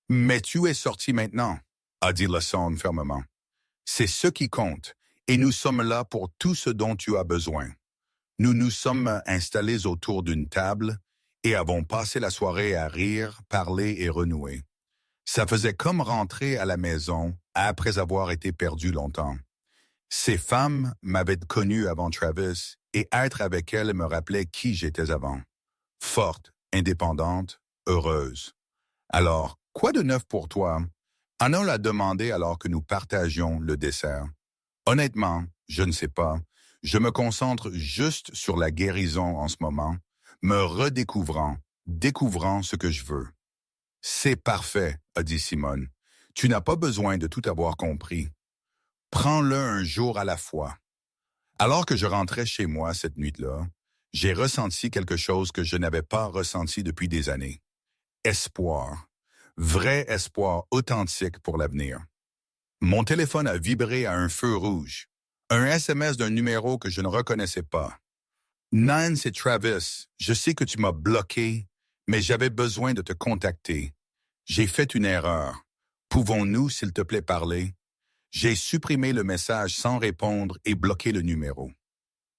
Mais tu es sorti maintenant, » a dit Lawson fermement. « C'est ce qui compte et nous sommes là pour tout ce dont tu as besoin. » Nous nous sommes installés autour d'une table et avons passé la soirée à rire, parler et renouer. Ça faisait comme rentrer à la maison après avoir été perdu longtemps. Ces femmes m'avaient connu avant Travis et être avec elles me rappelait qui j'étais avant. Forte, indépendante, heureuse. Alors, quoi de neuf pour toi? Anna l'a demandé alors que nous partagions le dessert. Honnêtement, je ne sais pas. Je me concentre juste sur la guérison en ce moment, me redécouvrant, découvrant ce que je veux. C'est parfait, a dit Simone. Tu n'as pas besoin de tout avoir compris. Prends-le un jour à la fois. Alors que je rentrais chez moi cette nuit-là, j'ai ressenti quelque chose que je n'avais pas ressenti depuis des années. Espoir. Vrai espoir authentique pour l'avenir. Mon téléphone a vibré à un feu rouge. Un SMS d'un numéro que je ne reconnaissais pas. Nan, c'est Travis. Je sais que tu m'as bloqué, mais j'avais besoin de te contacter. J'ai fait une erreur. Pouvons-nous, s'il te plaît, parler? J'ai supprimé le message sans répondre et bloqué le numéro.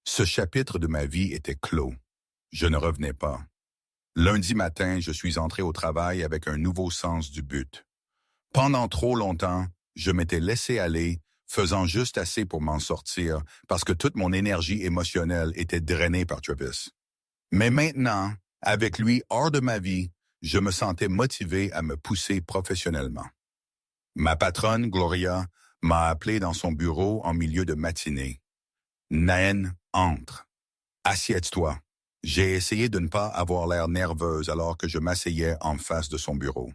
Ce chapitre de ma vie était clos. Je ne revenais pas. Lundi matin, je suis entré au travail avec un nouveau sens du but. Pendant trop longtemps, je m'étais laissé aller, faisant juste assez pour m'en sortir parce que toute mon énergie émotionnelle était drainée par Travis. Mais maintenant, avec lui hors de ma vie, je me sentais motivé à me pousser professionnellement. Ma patronne, Gloria, m'a appelé dans son bureau en milieu de matinée. « Nain, entre. Assieds-toi. » J'ai essayé de ne pas avoir l'air nerveuse alors que je m'asseyais en face de son bureau.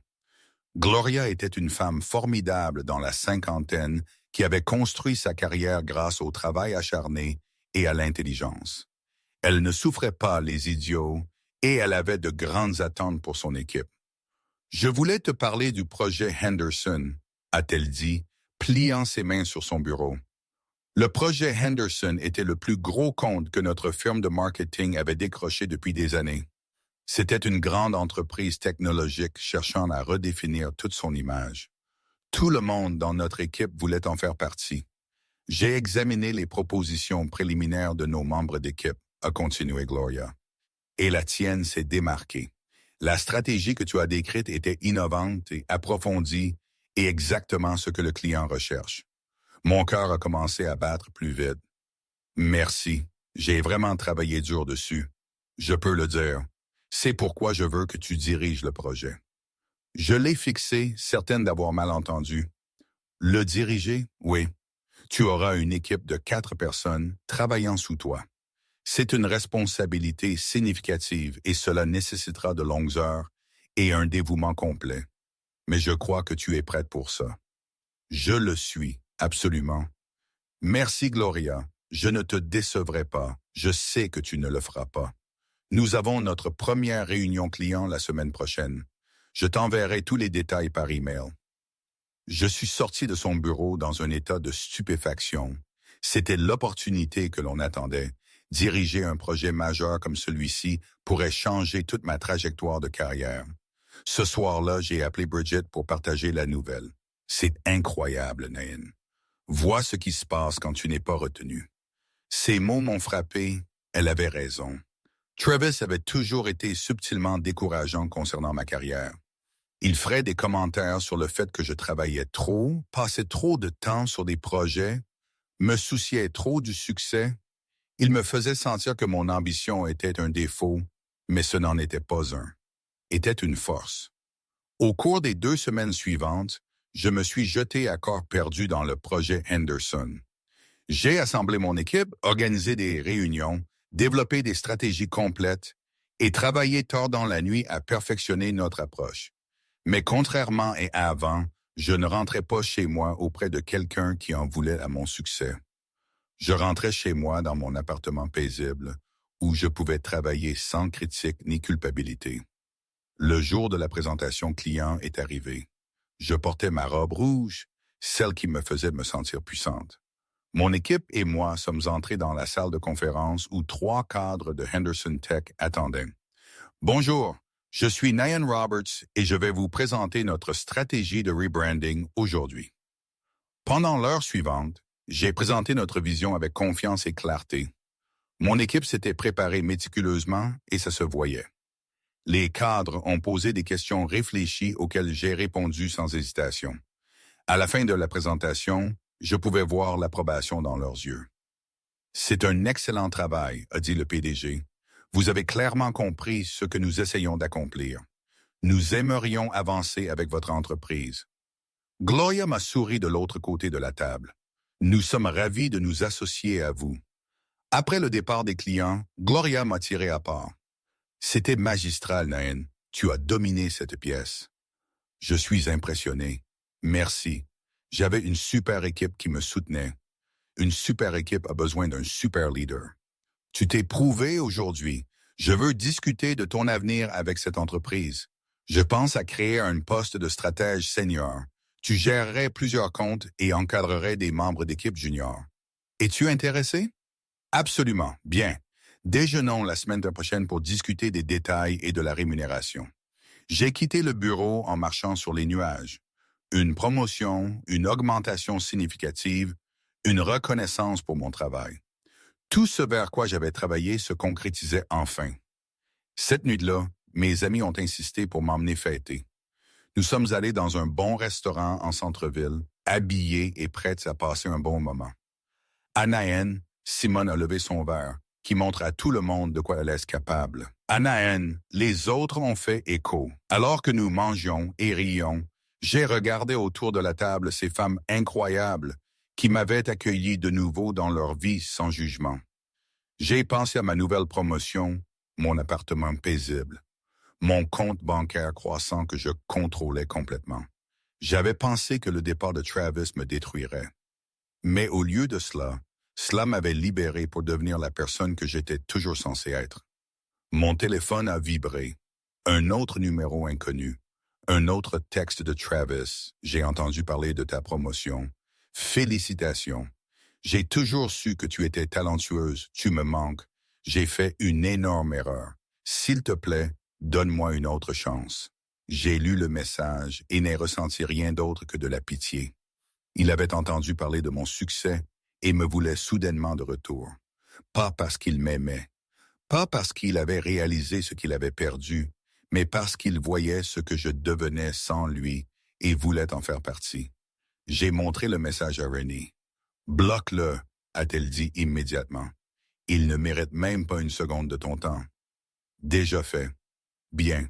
Gloria était une femme formidable dans la cinquantaine qui avait construit sa carrière grâce au travail acharné et à l'intelligence. Elle ne souffrait pas les idiots et elle avait de grandes attentes pour son équipe. Je voulais te parler du projet Henderson, a-t-elle dit, pliant ses mains sur son bureau. Le projet Henderson était le plus gros compte que notre firme de marketing avait décroché depuis des années. C'était une grande entreprise technologique cherchant à redéfinir toute son image. Tout le monde dans notre équipe voulait en faire partie. J'ai examiné les propositions préliminaires de nos membres d'équipe, a continué Gloria. Et la tienne s'est démarquée. La stratégie que tu as décrite était innovante et approfondie et exactement ce que le client recherche. Mon cœur a commencé à battre plus vite. Merci. J'ai vraiment travaillé dur dessus. Je peux le dire. C'est pourquoi je veux que tu diriges le projet. Je l'ai fixé, certaine d'avoir mal entendu. Le diriger? Oui. Tu auras une équipe de 4 personnes travaillant sous toi. C'est une responsabilité significative et cela nécessitera de longues heures et un dévouement complet. Mais je crois que tu es prête pour ça. Je le suis, absolument. Merci, Gloria. Je ne te décevrai pas. Je sais que tu ne le feras pas. Nous avons notre première réunion client la semaine prochaine. Je t'enverrai tous les détails par email. Je suis sorti de son bureau dans un état de stupéfaction. C'était l'opportunité que l'on attendait. Diriger un projet majeur comme celui-ci pourrait changer toute ma trajectoire de carrière. Ce soir-là, j'ai appelé Bridget pour partager la nouvelle. C'est incroyable, Nain. Vois ce qui se passe quand tu n'es pas retenu. Ces mots m'ont frappé. Elle avait raison. Travis avait toujours été subtilement décourageant concernant ma carrière. Il ferait des commentaires sur le fait que je travaillais trop, passais trop de temps sur des projets, me souciais trop du succès. Il me faisait sentir que mon ambition était un défaut, mais ce n'en était pas un. Était une force. Au cours des 2 semaines suivantes, je me suis jeté à corps perdu dans le projet Henderson. J'ai assemblé mon équipe, organisé des réunions, développé des stratégies complètes et travaillé tard dans la nuit à perfectionner notre approche. Mais contrairement à avant, je ne rentrais pas chez moi auprès de quelqu'un qui en voulait à mon succès. Je rentrais chez moi dans mon appartement paisible, où je pouvais travailler sans critique ni culpabilité. Le jour de la présentation client est arrivé. Je portais ma robe rouge, celle qui me faisait me sentir puissante. Mon équipe et moi sommes entrés dans la salle de conférence où 3 cadres de Henderson Tech attendaient. Bonjour, je suis Nayan Roberts et je vais vous présenter notre stratégie de rebranding aujourd'hui. Pendant l'heure suivante, j'ai présenté notre vision avec confiance et clarté. Mon équipe s'était préparée méticuleusement et ça se voyait. Les cadres ont posé des questions réfléchies auxquelles j'ai répondu sans hésitation. À la fin de la présentation, je pouvais voir l'approbation dans leurs yeux. C'est un excellent travail, a dit le PDG. Vous avez clairement compris ce que nous essayons d'accomplir. Nous aimerions avancer avec votre entreprise. Gloria m'a souri de l'autre côté de la table. Nous sommes ravis de nous associer à vous. Après le départ des clients, Gloria m'a tiré à part. C'était magistral, Nain. Tu as dominé cette pièce. Je suis impressionné. Merci. J'avais une super équipe qui me soutenait. Une super équipe a besoin d'un super leader. Tu t'es prouvé aujourd'hui. Je veux discuter de ton avenir avec cette entreprise. Je pense à créer un poste de stratège senior. Tu gérerais plusieurs comptes et encadrerais des membres d'équipe junior. Es-tu intéressé? Absolument. Bien. Déjeunons la semaine prochaine pour discuter des détails et de la rémunération. J'ai quitté le bureau en marchant sur les nuages. Une promotion, une augmentation significative, une reconnaissance pour mon travail. Tout ce vers quoi j'avais travaillé se concrétisait enfin. Cette nuit-là, mes amis ont insisté pour m'emmener fêter. Nous sommes allés dans un bon restaurant en centre-ville, habillés et prêts à passer un bon moment. À Nain, Simone a levé son verre, qui montre à tout le monde de quoi elle est capable. À Nain, les autres ont fait écho. Alors que nous mangions et rions, j'ai regardé autour de la table ces femmes incroyables qui m'avaient accueilli de nouveau dans leur vie sans jugement. J'ai pensé à ma nouvelle promotion, mon appartement paisible. mon compte bancaire croissant que je contrôlais complètement. J'avais pensé que le départ de Travis me détruirait. Mais au lieu de cela, cela m'avait libéré pour devenir la personne que j'étais toujours censé être. Mon téléphone a vibré. Un autre numéro inconnu. Un autre texte de Travis. J'ai entendu parler de ta promotion. Félicitations. J'ai toujours su que tu étais talentueuse. Tu me manques. J'ai fait une énorme erreur. S'il te plaît, donne-moi une autre chance. J'ai lu le message et n'ai ressenti rien d'autre que de la pitié. Il avait entendu parler de mon succès et me voulait soudainement de retour. Pas parce qu'il m'aimait, pas parce qu'il avait réalisé ce qu'il avait perdu, mais parce qu'il voyait ce que je devenais sans lui et voulait en faire partie. J'ai montré le message à Rennie. « Bloque-le », a-t-elle dit immédiatement. « Il ne mérite même pas une seconde de ton temps. » Déjà fait. Bien.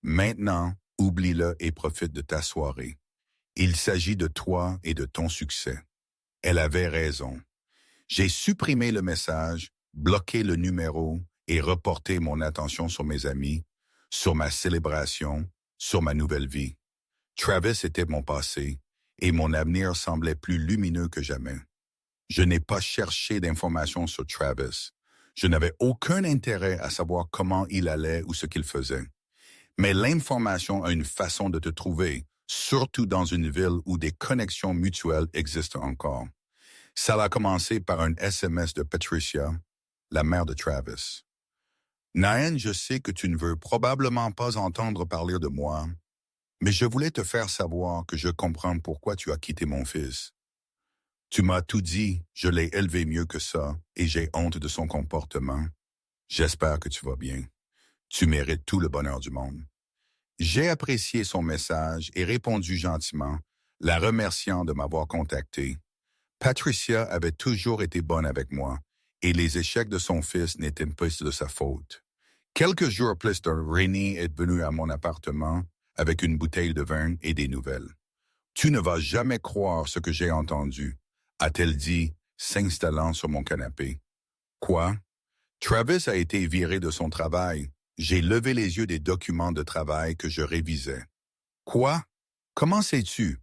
Maintenant, oublie-le et profite de ta soirée. Il s'agit de toi et de ton succès. Elle avait raison. J'ai supprimé le message, bloqué le numéro et reporté mon attention sur mes amis, sur ma célébration, sur ma nouvelle vie. Travis était mon passé et mon avenir semblait plus lumineux que jamais. Je n'ai pas cherché d'informations sur Travis. Je n'avais aucun intérêt à savoir comment il allait ou ce qu'il faisait. Mais l'information a une façon de te trouver, surtout dans une ville où des connexions mutuelles existent encore. Ça a commencé par un SMS de Patricia, la mère de Travis. « Naën, je sais que tu ne veux probablement pas entendre parler de moi, mais je voulais te faire savoir que je comprends pourquoi tu as quitté mon fils. Tu m'as tout dit, je l'ai élevé mieux que ça, et j'ai honte de son comportement. J'espère que tu vas bien. Tu mérites tout le bonheur du monde. » J'ai apprécié son message et répondu gentiment, la remerciant de m'avoir contacté. Patricia avait toujours été bonne avec moi, et les échecs de son fils n'étaient pas de sa faute. Quelques jours plus tard, Rennie est venue à mon appartement avec une bouteille de vin et des nouvelles. « Tu ne vas jamais croire ce que j'ai entendu », a-t-elle dit, s'installant sur mon canapé. « Quoi? Travis a été viré de son travail. » J'ai levé les yeux des documents de travail que je révisais. « Quoi? Comment sais-tu? »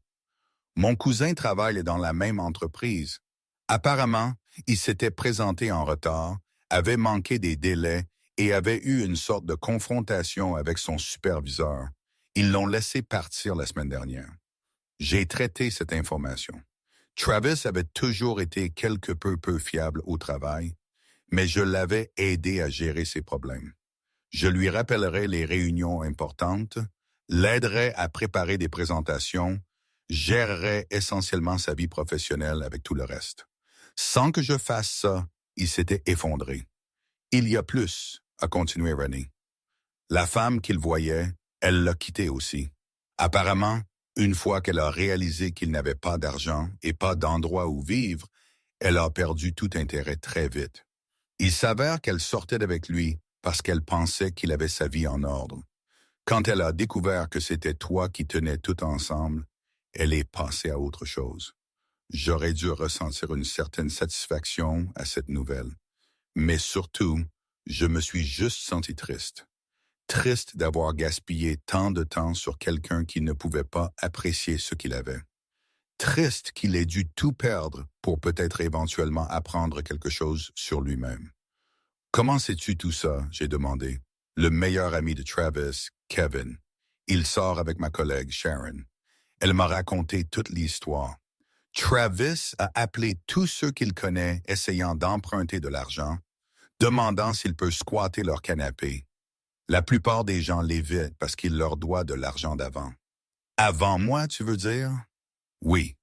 Mon cousin travaille dans la même entreprise. Apparemment, il s'était présenté en retard, avait manqué des délais et avait eu une sorte de confrontation avec son superviseur. Ils l'ont laissé partir la semaine dernière. J'ai traité cette information. Travis avait toujours été quelque peu fiable au travail, mais je l'avais aidé à gérer ses problèmes. Je lui rappellerai les réunions importantes, l'aiderai à préparer des présentations, gérerai essentiellement sa vie professionnelle avec tout le reste. Sans que je fasse ça, il s'était effondré. Il y a plus, a continué Rennie. La femme qu'il voyait, elle l'a quitté aussi. Apparemment, une fois qu'elle a réalisé qu'il n'avait pas d'argent et pas d'endroit où vivre, elle a perdu tout intérêt très vite. Il s'avère qu'elle sortait avec lui parce qu'elle pensait qu'il avait sa vie en ordre. Quand elle a découvert que c'était toi qui tenais tout ensemble, elle est passée à autre chose. J'aurais dû ressentir une certaine satisfaction à cette nouvelle. Mais surtout, je me suis juste senti triste. Triste d'avoir gaspillé tant de temps sur quelqu'un qui ne pouvait pas apprécier ce qu'il avait. Triste qu'il ait dû tout perdre pour peut-être éventuellement apprendre quelque chose sur lui-même. « Comment sais-tu tout ça ?» j'ai demandé. Le meilleur ami de Travis, Kevin. Il sort avec ma collègue Sharon. Elle m'a raconté toute l'histoire. Travis a appelé tous ceux qu'il connaît essayant d'emprunter de l'argent, demandant s'il peut squatter leur canapé. La plupart des gens l'évitent parce qu'il leur doit de l'argent d'avant. Avant moi, tu veux dire? Oui.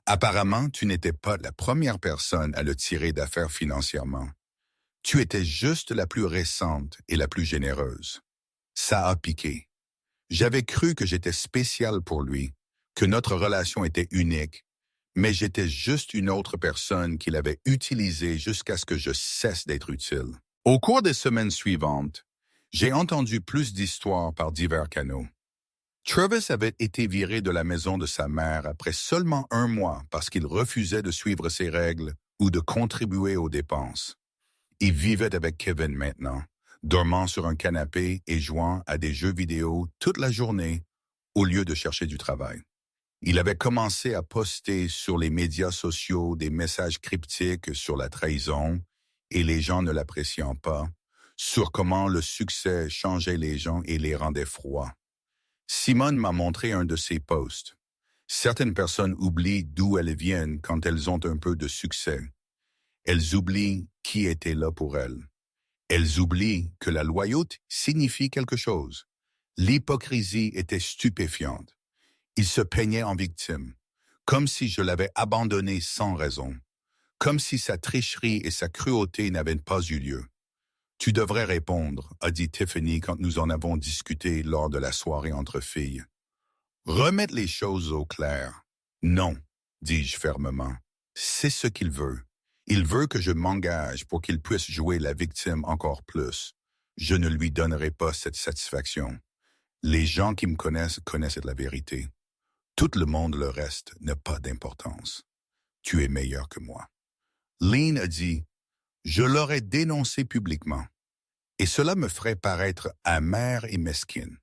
Apparemment, tu n'étais pas la première personne à le tirer d'affaire financièrement. Tu étais juste la plus récente et la plus généreuse. Ça a piqué. J'avais cru que j'étais spécial pour lui, que notre relation était unique, mais j'étais juste une autre personne qu'il avait utilisée jusqu'à ce que je cesse d'être utile. Au cours des semaines suivantes, j'ai entendu plus d'histoires par divers canaux. Travis avait été viré de la maison de sa mère après seulement 1 mois parce qu'il refusait de suivre ses règles ou de contribuer aux dépenses. Il vivait avec Kevin maintenant, dormant sur un canapé et jouant à des jeux vidéo toute la journée au lieu de chercher du travail. Il avait commencé à poster sur les médias sociaux des messages cryptiques sur la trahison et les gens ne l'appréciant pas, sur comment le succès changeait les gens et les rendait froids. Simone m'a montré un de ses posts. Certaines personnes oublient d'où elles viennent quand elles ont un peu de succès. Elles oublient qui était là pour elles. Elles oublient que la loyauté signifie quelque chose. L'hypocrisie était stupéfiante. Il se peignait en victime, comme si je l'avais abandonné sans raison, comme si sa tricherie et sa cruauté n'avaient pas eu lieu. Tu devrais répondre, a dit Tiffany quand nous en avons discuté lors de la soirée entre filles. Remettre les choses au clair. Non, dis-je fermement. C'est ce qu'il veut. Il veut que je m'engage pour qu'il puisse jouer la victime encore plus. Je ne lui donnerai pas cette satisfaction. Les gens qui me connaissent connaissent la vérité. Tout le monde le reste n'a pas d'importance. Tu es meilleur que moi. Lynn a dit, je l'aurais dénoncé publiquement, et cela me ferait paraître amère et mesquine.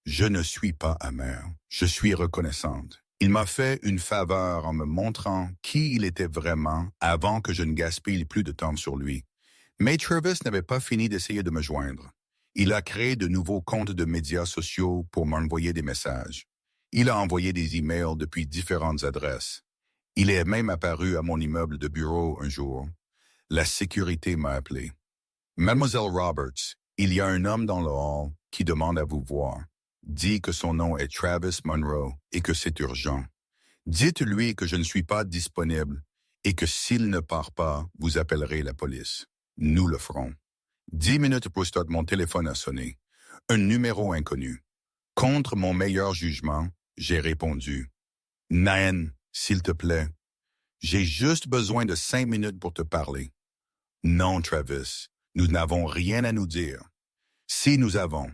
Je ne suis pas amère, je suis reconnaissante. Il m'a fait une faveur en me montrant qui il était vraiment avant que je ne gaspille plus de temps sur lui. Mais Travis n'avait pas fini d'essayer de me joindre. Il a créé de nouveaux comptes de médias sociaux pour m'envoyer des messages. Il a envoyé des emails depuis différentes adresses. Il est même apparu à mon immeuble de bureau un jour. La sécurité m'a appelé. Mademoiselle Roberts, il y a un homme dans le hall qui demande à vous voir. Dit que son nom est Travis Monroe et que c'est urgent. Dites-lui que je ne suis pas disponible et que s'il ne part pas, vous appellerez la police. Nous le ferons. 10 minutes plus tard, mon téléphone a sonné. Un numéro inconnu. Contre mon meilleur jugement, j'ai répondu. Nain, s'il te plaît, j'ai juste besoin de 5 minutes pour te parler. Non, Travis, nous n'avons rien à nous dire. Si nous avons,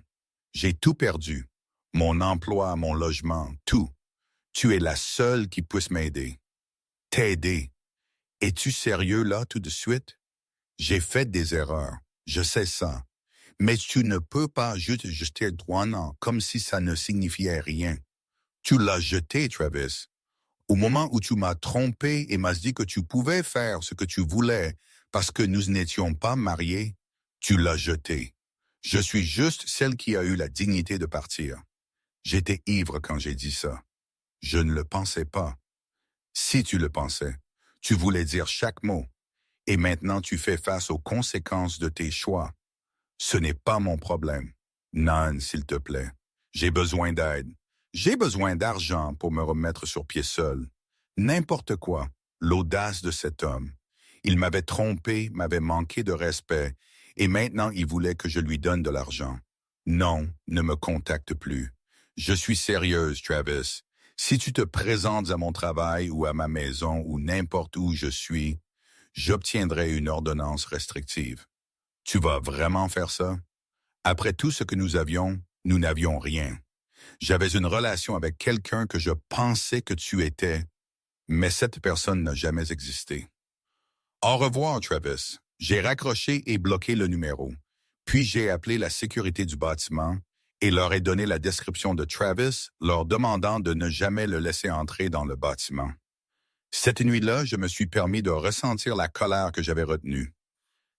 j'ai tout perdu. Mon emploi, mon logement, tout. Tu es la seule qui puisse m'aider. T'aider. Es-tu sérieux là tout de suite? J'ai fait des erreurs, je sais ça. Mais tu ne peux pas juste jeter le droit comme si ça ne signifiait rien. Tu l'as jeté, Travis. Au moment où tu m'as trompé et m'as dit que tu pouvais faire ce que tu voulais parce que nous n'étions pas mariés, tu l'as jeté. Je suis juste celle qui a eu la dignité de partir. J'étais ivre quand j'ai dit ça. Je ne le pensais pas. Si tu le pensais, tu voulais dire chaque mot. Et maintenant tu fais face aux conséquences de tes choix. Ce n'est pas mon problème. Nan, s'il te plaît. J'ai besoin d'aide. J'ai besoin d'argent pour me remettre sur pied seul. N'importe quoi. L'audace de cet homme. Il m'avait trompé, m'avait manqué de respect, et maintenant il voulait que je lui donne de l'argent. Non, ne me contacte plus. Je suis sérieuse, Travis. Si tu te présentes à mon travail ou à ma maison ou n'importe où je suis, j'obtiendrai une ordonnance restrictive. Tu vas vraiment faire ça? Après tout ce que nous n'avions rien. J'avais une relation avec quelqu'un que je pensais que tu étais, mais cette personne n'a jamais existé. Au revoir, Travis. J'ai raccroché et bloqué le numéro. Puis j'ai appelé la sécurité du bâtiment et leur ai donné la description de Travis, leur demandant de ne jamais le laisser entrer dans le bâtiment. Cette nuit-là, je me suis permis de ressentir la colère que j'avais retenue.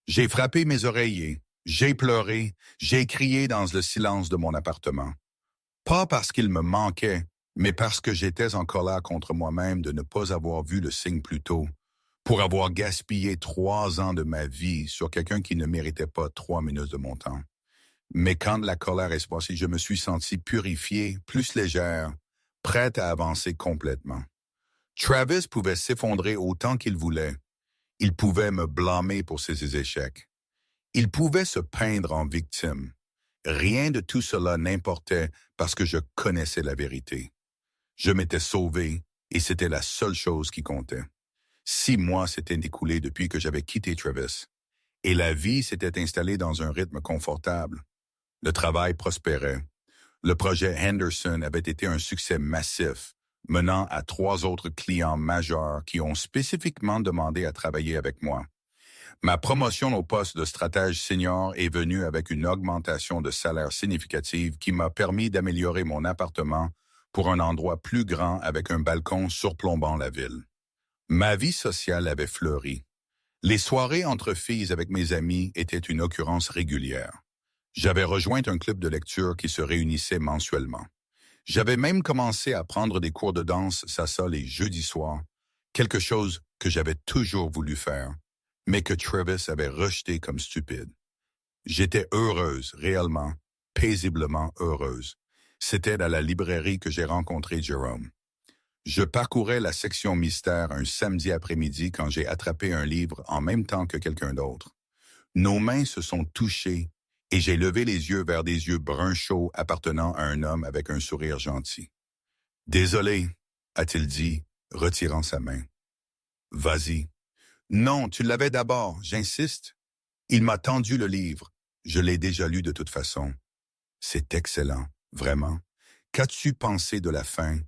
J'ai frappé mes oreillers, j'ai pleuré, j'ai crié dans le silence de mon appartement. Pas parce qu'il me manquait, mais parce que j'étais en colère contre moi-même de ne pas avoir vu le signe plus tôt, pour avoir gaspillé 3 ans de ma vie sur quelqu'un qui ne méritait pas 3 minutes de mon temps. Mais quand la colère est passée, je me suis senti purifié, plus légère, prête à avancer complètement. Travis pouvait s'effondrer autant qu'il voulait. Il pouvait me blâmer pour ses échecs. Il pouvait se peindre en victime. Rien de tout cela n'importait parce que je connaissais la vérité. Je m'étais sauvé et c'était la seule chose qui comptait. 6 mois s'étaient écoulés depuis que j'avais quitté Travis. Et la vie s'était installée dans un rythme confortable. Le travail prospérait. Le projet Henderson avait été un succès massif, menant à 3 autres clients majeurs qui ont spécifiquement demandé à travailler avec moi. Ma promotion au poste de stratège senior est venue avec une augmentation de salaire significative qui m'a permis d'améliorer mon appartement pour un endroit plus grand avec un balcon surplombant la ville. Ma vie sociale avait fleuri. Les soirées entre filles avec mes amis étaient une occurrence régulière. J'avais rejoint un club de lecture qui se réunissait mensuellement. J'avais même commencé à prendre des cours de danse salsa les jeudis soirs, quelque chose que j'avais toujours voulu faire, mais que Travis avait rejeté comme stupide. J'étais heureuse, réellement, paisiblement heureuse. C'était à la librairie que j'ai rencontré Jerome. Je parcourais la section mystère un samedi après-midi quand j'ai attrapé un livre en même temps que quelqu'un d'autre. Nos mains se sont touchées et j'ai levé les yeux vers des yeux bruns chauds appartenant à un homme avec un sourire gentil. « Désolé, a-t-il dit, retirant sa main. « Vas-y. »« Non, tu l'avais d'abord, j'insiste. » Il m'a tendu le livre. Je l'ai déjà lu de toute façon. « C'est excellent, vraiment. Qu'as-tu pensé de la fin? »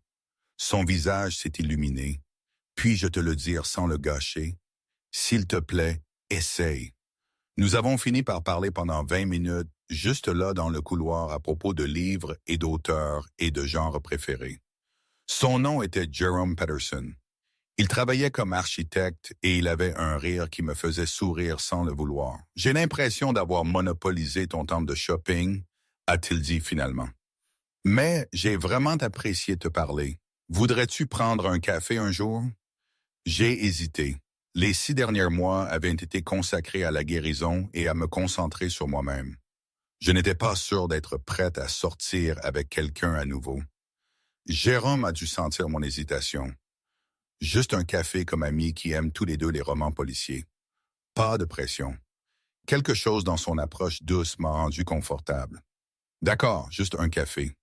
Son visage s'est illuminé. « Puis-je te le dire sans le gâcher? S'il te plaît, essaye. » Nous avons fini par parler pendant 20 minutes, juste là dans le couloir à propos de livres et d'auteurs et de genres préférés. Son nom était Jerome Patterson. Il travaillait comme architecte et il avait un rire qui me faisait sourire sans le vouloir. « J'ai l'impression d'avoir monopolisé ton temps de shopping, » a-t-il dit finalement. « Mais j'ai vraiment apprécié te parler. Voudrais-tu prendre un café un jour? » J'ai hésité. Les 6 derniers mois avaient été consacrés à la guérison et à me concentrer sur moi-même. Je n'étais pas sûr d'être prête à sortir avec quelqu'un à nouveau. Jérôme a dû sentir mon hésitation. Juste un café comme amis qui aiment tous les deux les romans policiers. Pas de pression. Quelque chose dans son approche douce m'a rendu confortable. D'accord, juste un café.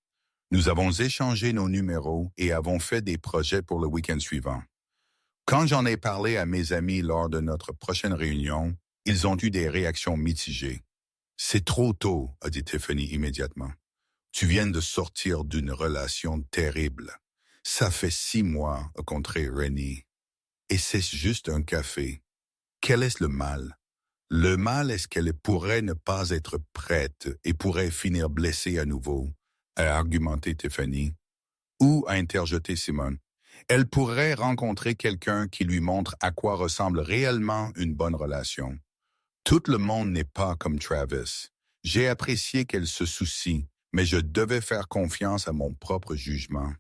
Nous avons échangé nos numéros et avons fait des projets pour le week-end suivant. Quand j'en ai parlé à mes amis lors de notre prochaine réunion, ils ont eu des réactions mitigées. « C'est trop tôt, » a dit Tiffany immédiatement. « Tu viens de sortir d'une relation terrible. Ça fait 6 mois, a contré Rennie. Et c'est juste un café. Quel est le mal? Le mal est qu'elle pourrait ne pas être prête et pourrait finir blessée à nouveau, a argumenté Tiffany. Ou a interjeté Simone. Elle pourrait rencontrer quelqu'un qui lui montre à quoi ressemble réellement une bonne relation. Tout le monde n'est pas comme Travis. J'ai apprécié qu'elle se soucie, mais je devais faire confiance à mon propre jugement.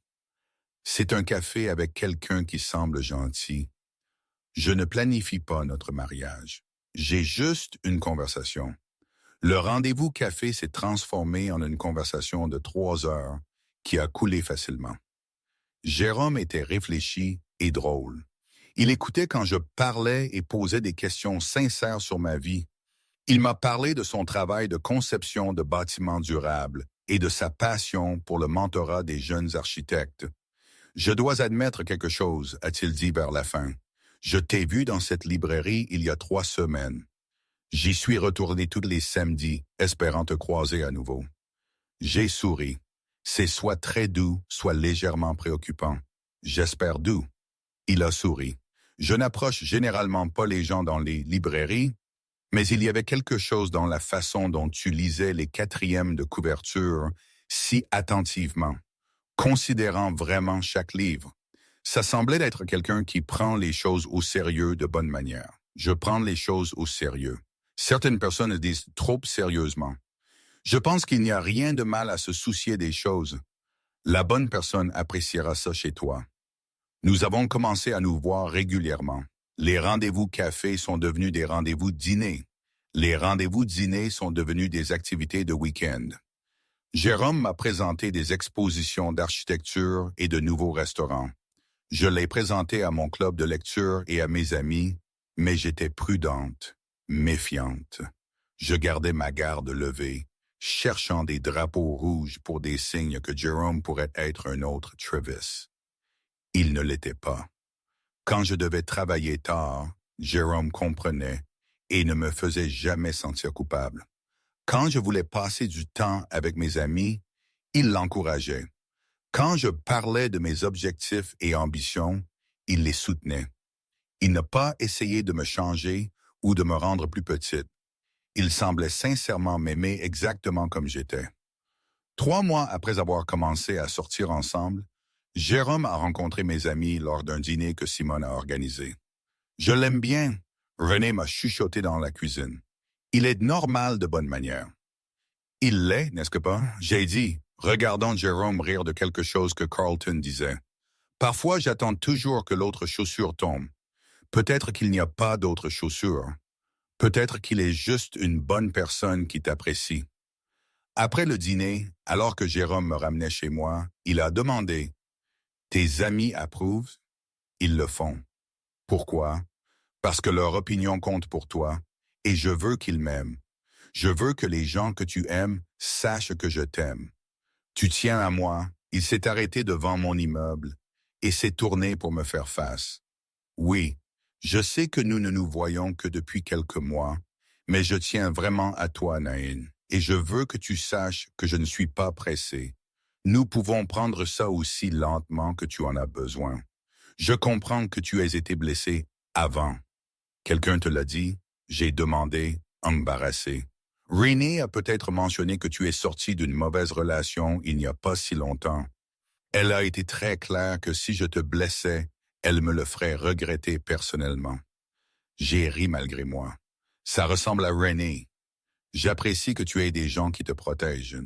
C'est un café avec quelqu'un qui semble gentil. Je ne planifie pas notre mariage. J'ai juste une conversation. Le rendez-vous café s'est transformé en une conversation de 3 heures qui a coulé facilement. Jérôme était réfléchi et drôle. Il écoutait quand je parlais et posait des questions sincères sur ma vie. Il m'a parlé de son travail de conception de bâtiments durables et de sa passion pour le mentorat des jeunes architectes. « Je dois admettre quelque chose, » a-t-il dit vers la fin. « Je t'ai vu dans cette librairie il y a 3 semaines. J'y suis retourné tous les samedis, espérant te croiser à nouveau. » J'ai souri. C'est soit très doux, soit légèrement préoccupant. J'espère doux. Il a souri. Je n'approche généralement pas les gens dans les librairies, mais il y avait quelque chose dans la façon dont tu lisais les 4e de couverture si attentivement, considérant vraiment chaque livre. Ça semblait être quelqu'un qui prend les choses au sérieux de bonne manière. Je prends les choses au sérieux. Certaines personnes le disent trop sérieusement. Je pense qu'il n'y a rien de mal à se soucier des choses. La bonne personne appréciera ça chez toi. Nous avons commencé à nous voir régulièrement. Les rendez-vous café sont devenus des rendez-vous dîner. Les rendez-vous dîner sont devenus des activités de week-end. Jérôme m'a présenté des expositions d'architecture et de nouveaux restaurants. Je l'ai présenté à mon club de lecture et à mes amis, mais j'étais prudente, méfiante. Je gardais ma garde levée, cherchant des drapeaux rouges pour des signes que Jérôme pourrait être un autre Travis. Il ne l'était pas. Quand je devais travailler tard, Jérôme comprenait et ne me faisait jamais sentir coupable. Quand je voulais passer du temps avec mes amis, il l'encourageait. Quand je parlais de mes objectifs et ambitions, il les soutenait. Il n'a pas essayé de me changer ou de me rendre plus petite. Il semblait sincèrement m'aimer exactement comme j'étais. 3 mois après avoir commencé à sortir ensemble, Jérôme a rencontré mes amis lors d'un dîner que Simone a organisé. Je l'aime bien. René m'a chuchoté dans la cuisine. Il est normal de bonne manière. Il l'est, n'est-ce que pas? J'ai dit, regardant Jérôme rire de quelque chose que Carlton disait. Parfois, j'attends toujours que l'autre chaussure tombe. Peut-être qu'il n'y a pas d'autre chaussure. Peut-être qu'il est juste une bonne personne qui t'apprécie. Après le dîner, alors que Jérôme me ramenait chez moi, il a demandé « Tes amis approuvent ?» Ils le font. Pourquoi? Parce que leur opinion compte pour toi, et je veux qu'ils m'aiment. Je veux que les gens que tu aimes sachent que je t'aime. Tu tiens à moi, il s'est arrêté devant mon immeuble et s'est tourné pour me faire face. Oui, je sais que nous ne nous voyons que depuis quelques mois, mais je tiens vraiment à toi, Naïn, et je veux que tu saches que je ne suis pas pressé. Nous pouvons prendre ça aussi lentement que tu en as besoin. Je comprends que tu aies été blessé avant. Quelqu'un te l'a dit, j'ai demandé, embarrassé. Renée a peut-être mentionné que tu es sorti d'une mauvaise relation il n'y a pas si longtemps. Elle a été très claire que si je te blessais, elle me le ferait regretter personnellement. J'ai ri malgré moi. Ça ressemble à Renée. J'apprécie que tu aies des gens qui te protègent.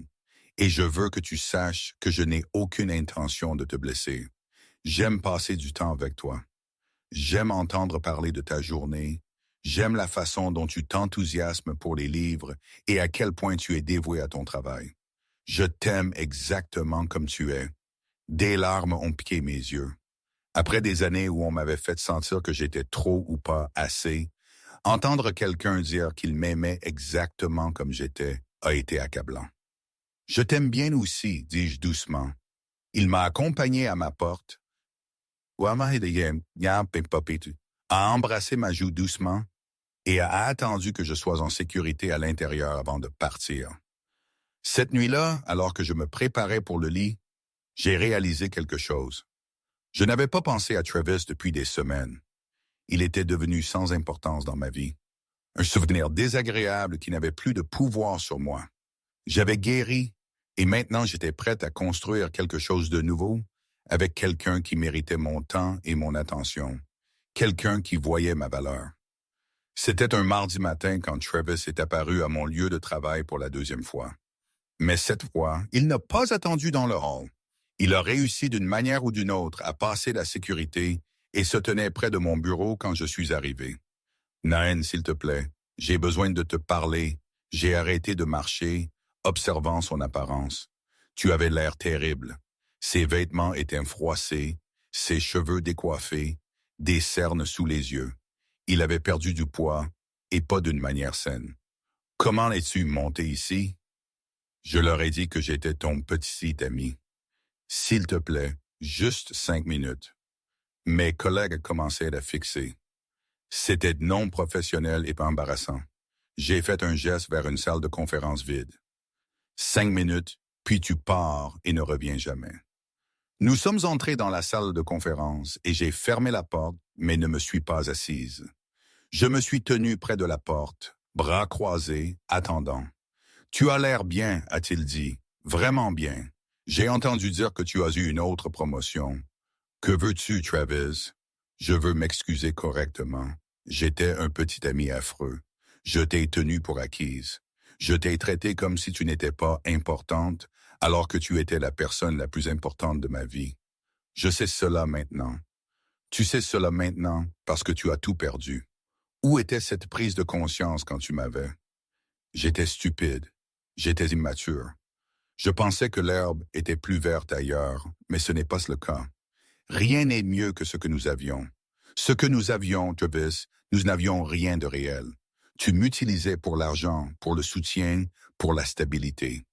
Et je veux que tu saches que je n'ai aucune intention de te blesser. J'aime passer du temps avec toi. J'aime entendre parler de ta journée. J'aime la façon dont tu t'enthousiasmes pour les livres et à quel point tu es dévoué à ton travail. Je t'aime exactement comme tu es. Des larmes ont piqué mes yeux. Après des années où on m'avait fait sentir que j'étais trop ou pas assez, entendre quelqu'un dire qu'il m'aimait exactement comme j'étais a été accablant. Je t'aime bien aussi, dis-je doucement. Il m'a accompagné à ma porte, a embrassé ma joue doucement et a attendu que je sois en sécurité à l'intérieur avant de partir. Cette nuit-là, alors que je me préparais pour le lit, j'ai réalisé quelque chose. Je n'avais pas pensé à Travis depuis des semaines. Il était devenu sans importance dans ma vie. Un souvenir désagréable qui n'avait plus de pouvoir sur moi. J'avais guéri et maintenant j'étais prête à construire quelque chose de nouveau avec quelqu'un qui méritait mon temps et mon attention. Quelqu'un qui voyait ma valeur. C'était un mardi matin quand Travis est apparu à mon lieu de travail pour la deuxième fois. Mais cette fois, il n'a pas attendu dans le hall. Il a réussi d'une manière ou d'une autre à passer la sécurité et se tenait près de mon bureau quand je suis arrivé. Naïn, s'il te plaît, j'ai besoin de te parler. J'ai arrêté de marcher, observant son apparence. Tu avais l'air terrible. Ses vêtements étaient froissés, ses cheveux décoiffés, des cernes sous les yeux. Il avait perdu du poids, et pas d'une manière saine. Comment es-tu monté ici? Je leur ai dit que j'étais ton petit ami. S'il te plaît, juste 5 minutes. Mes collègues commençaient à fixer. C'était non professionnel et pas embarrassant. J'ai fait un geste vers une salle de conférence vide. 5 minutes, puis tu pars et ne reviens jamais. Nous sommes entrés dans la salle de conférence et j'ai fermé la porte, mais ne me suis pas assise. Je me suis tenu près de la porte, bras croisés, attendant. « Tu as l'air bien », a-t-il dit, « vraiment bien. J'ai entendu dire que tu as eu une autre promotion. Que veux-tu, Travis? Je veux m'excuser correctement. J'étais un petit ami affreux. Je t'ai tenu pour acquise. Je t'ai traité comme si tu n'étais pas importante, alors que tu étais la personne la plus importante de ma vie. Je sais cela maintenant. Tu sais cela maintenant parce que tu as tout perdu. Où était cette prise de conscience quand tu m'avais? J'étais stupide. J'étais immature. Je pensais que l'herbe était plus verte ailleurs, mais ce n'est pas le cas. Rien n'est mieux que ce que nous avions. Ce que nous avions, Travis, nous n'avions rien de réel. Tu m'utilisais pour l'argent, pour le soutien, pour la stabilité.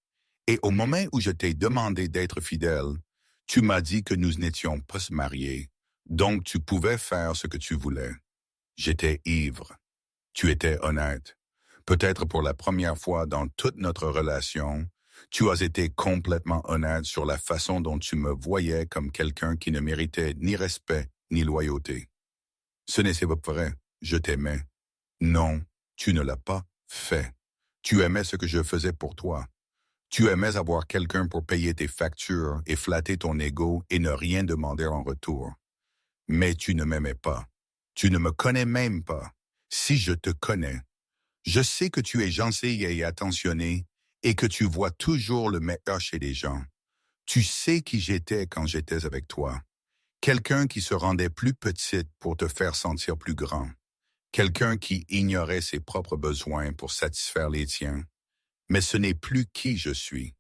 Et au moment où je t'ai demandé d'être fidèle, tu m'as dit que nous n'étions pas mariés. Donc tu pouvais faire ce que tu voulais. J'étais ivre. Tu étais honnête. Peut-être pour la première fois dans toute notre relation, tu as été complètement honnête sur la façon dont tu me voyais comme quelqu'un qui ne méritait ni respect ni loyauté. Ce n'est pas vrai, je t'aimais. Non, tu ne l'as pas fait. Tu aimais ce que je faisais pour toi. Tu aimais avoir quelqu'un pour payer tes factures et flatter ton ego et ne rien demander en retour. Mais tu ne m'aimais pas. Tu ne me connais même pas. Si je te connais, je sais que tu es gentil et attentionné et que tu vois toujours le meilleur chez les gens. Tu sais qui j'étais quand j'étais avec toi. Quelqu'un qui se rendait plus petite pour te faire sentir plus grand. Quelqu'un qui ignorait ses propres besoins pour satisfaire les tiens. Mais ce n'est plus qui je suis.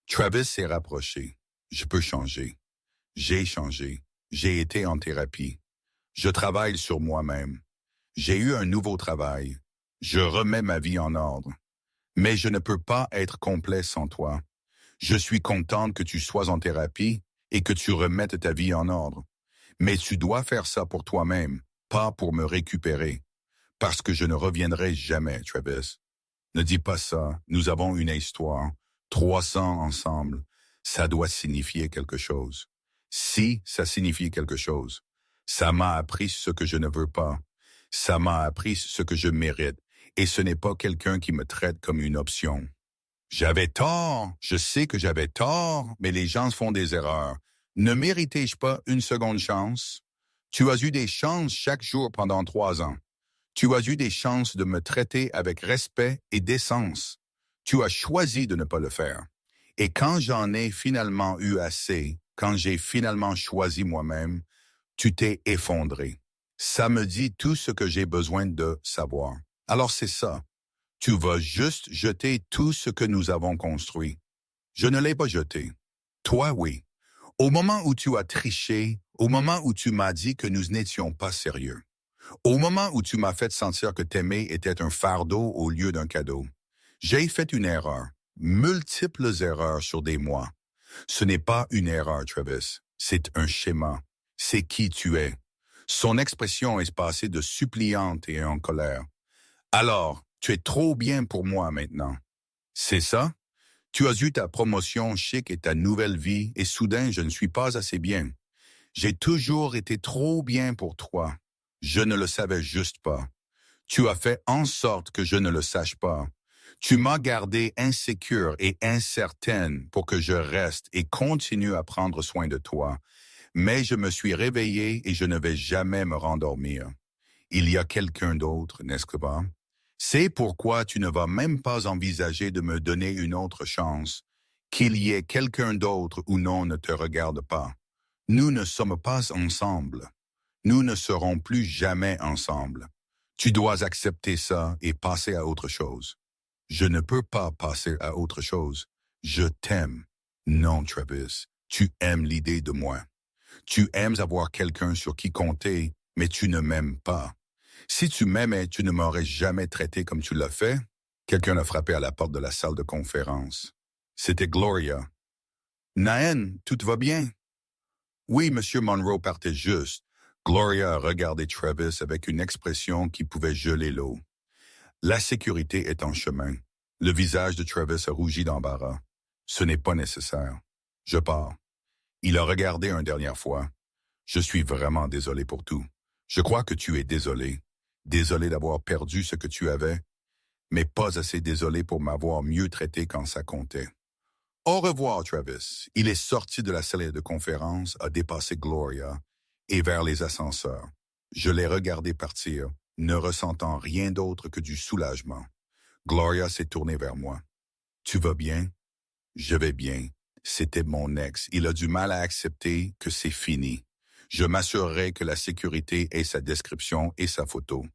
Travis s'est rapproché. Je peux changer. J'ai changé. J'ai été en thérapie. Je travaille sur moi-même. J'ai eu un nouveau travail. Je remets ma vie en ordre. Mais je ne peux pas être complet sans toi. Je suis contente que tu sois en thérapie et que tu remettes ta vie en ordre. Mais tu dois faire ça pour toi-même, pas pour me récupérer. Parce que je ne reviendrai jamais, Travis. Ne dis pas ça. Nous avons une histoire. 300 ensemble. Ça doit signifier quelque chose. Si ça signifie quelque chose, ça m'a appris ce que je ne veux pas. Ça m'a appris ce que je mérite. Et ce n'est pas quelqu'un qui me traite comme une option. J'avais tort. Je sais que j'avais tort, mais les gens font des erreurs. Ne méritais-je pas une seconde chance? Tu as eu des chances chaque jour pendant 3 ans. Tu as eu des chances de me traiter avec respect et décence. Tu as choisi de ne pas le faire. Et quand j'en ai finalement eu assez, quand j'ai finalement choisi moi-même, tu t'es effondré. Ça me dit tout ce que j'ai besoin de savoir. Alors c'est ça. Tu vas juste jeter tout ce que nous avons construit. Je ne l'ai pas jeté. Toi, oui. Au moment où tu as triché, au moment où tu m'as dit que nous n'étions pas sérieux. Au moment où tu m'as fait sentir que t'aimer était un fardeau au lieu d'un cadeau, j'ai fait une erreur, multiples erreurs sur des mois. Ce n'est pas une erreur, Travis, c'est un schéma. C'est qui tu es. Son expression est passée de suppliante et en colère. Alors, tu es trop bien pour moi maintenant. C'est ça? Tu as eu ta promotion chic et ta nouvelle vie et soudain je ne suis pas assez bien. J'ai toujours été trop bien pour toi. Je ne le savais juste pas. Tu as fait en sorte que je ne le sache pas. Tu m'as gardé insécure et incertaine pour que je reste et continue à prendre soin de toi. Mais je me suis réveillé et je ne vais jamais me rendormir. Il y a quelqu'un d'autre, n'est-ce pas? C'est pourquoi tu ne vas même pas envisager de me donner une autre chance. Qu'il y ait quelqu'un d'autre ou non ne te regarde pas. Nous ne sommes pas ensemble. Nous ne serons plus jamais ensemble. Tu dois accepter ça et passer à autre chose. Je ne peux pas passer à autre chose. Je t'aime. Non, Travis, tu aimes l'idée de moi. Tu aimes avoir quelqu'un sur qui compter, mais tu ne m'aimes pas. Si tu m'aimais, tu ne m'aurais jamais traité comme tu l'as fait. Quelqu'un a frappé à la porte de la salle de conférence. C'était Gloria. Naën, tout va bien? Oui, Monsieur Monroe partait juste. Gloria a regardé Travis avec une expression qui pouvait geler l'eau. La sécurité est en chemin. Le visage de Travis a rougi d'embarras. Ce n'est pas nécessaire. Je pars. Il a regardé une dernière fois. Je suis vraiment désolé pour tout. Je crois que tu es désolé. Désolé d'avoir perdu ce que tu avais, mais pas assez désolé pour m'avoir mieux traité quand ça comptait. Au revoir, Travis. Il est sorti de la salle de conférence, a dépassé Gloria et vers les ascenseurs. Je l'ai regardé partir, ne ressentant rien d'autre que du soulagement. Gloria s'est tournée vers moi. Tu vas bien? Je vais bien. C'était mon ex. Il a du mal à accepter que c'est fini. Je m'assurerai que la sécurité ait sa description et sa photo.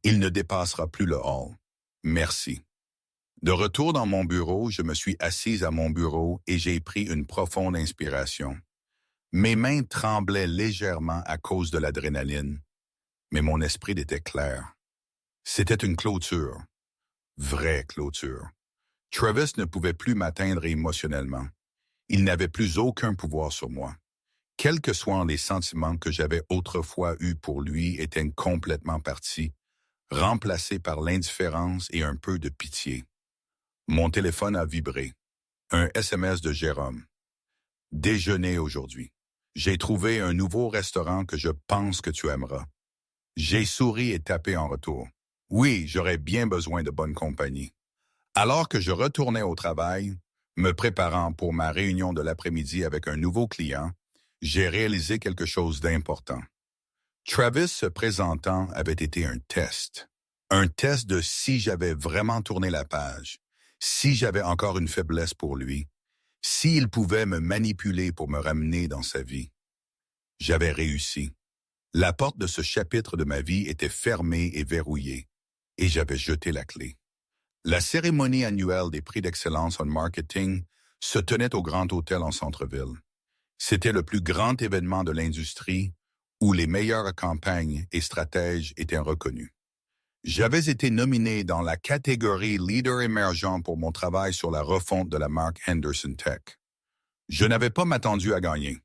Il ne dépassera plus le hall. Merci. De retour dans mon bureau, je me suis assise à mon bureau et j'ai pris une profonde inspiration. Mes mains tremblaient légèrement à cause de l'adrénaline, mais mon esprit était clair. C'était une clôture. Vraie clôture. Travis ne pouvait plus m'atteindre émotionnellement. Il n'avait plus aucun pouvoir sur moi. Quels que soient les sentiments que j'avais autrefois eus pour lui étaient complètement partis, remplacés par l'indifférence et un peu de pitié. Mon téléphone a vibré. Un SMS de Jérôme. Déjeuner aujourd'hui. J'ai trouvé un nouveau restaurant que je pense que tu aimeras. J'ai souri et tapé en retour. Oui, j'aurais bien besoin de bonne compagnie. Alors que je retournais au travail, me préparant pour ma réunion de l'après-midi avec un nouveau client, j'ai réalisé quelque chose d'important. Travis se présentant avait été un test. Un test de si j'avais vraiment tourné la page, si j'avais encore une faiblesse pour lui, s'il pouvait me manipuler pour me ramener dans sa vie. J'avais réussi. La porte de ce chapitre de ma vie était fermée et verrouillée, et j'avais jeté la clé. La cérémonie annuelle des prix d'excellence en marketing se tenait au Grand Hôtel en centre-ville. C'était le plus grand événement de l'industrie où les meilleures campagnes et stratèges étaient reconnus. J'avais été nominé dans la catégorie Leader émergent pour mon travail sur la refonte de la marque Henderson Tech. Je n'avais pas m'attendu à gagner.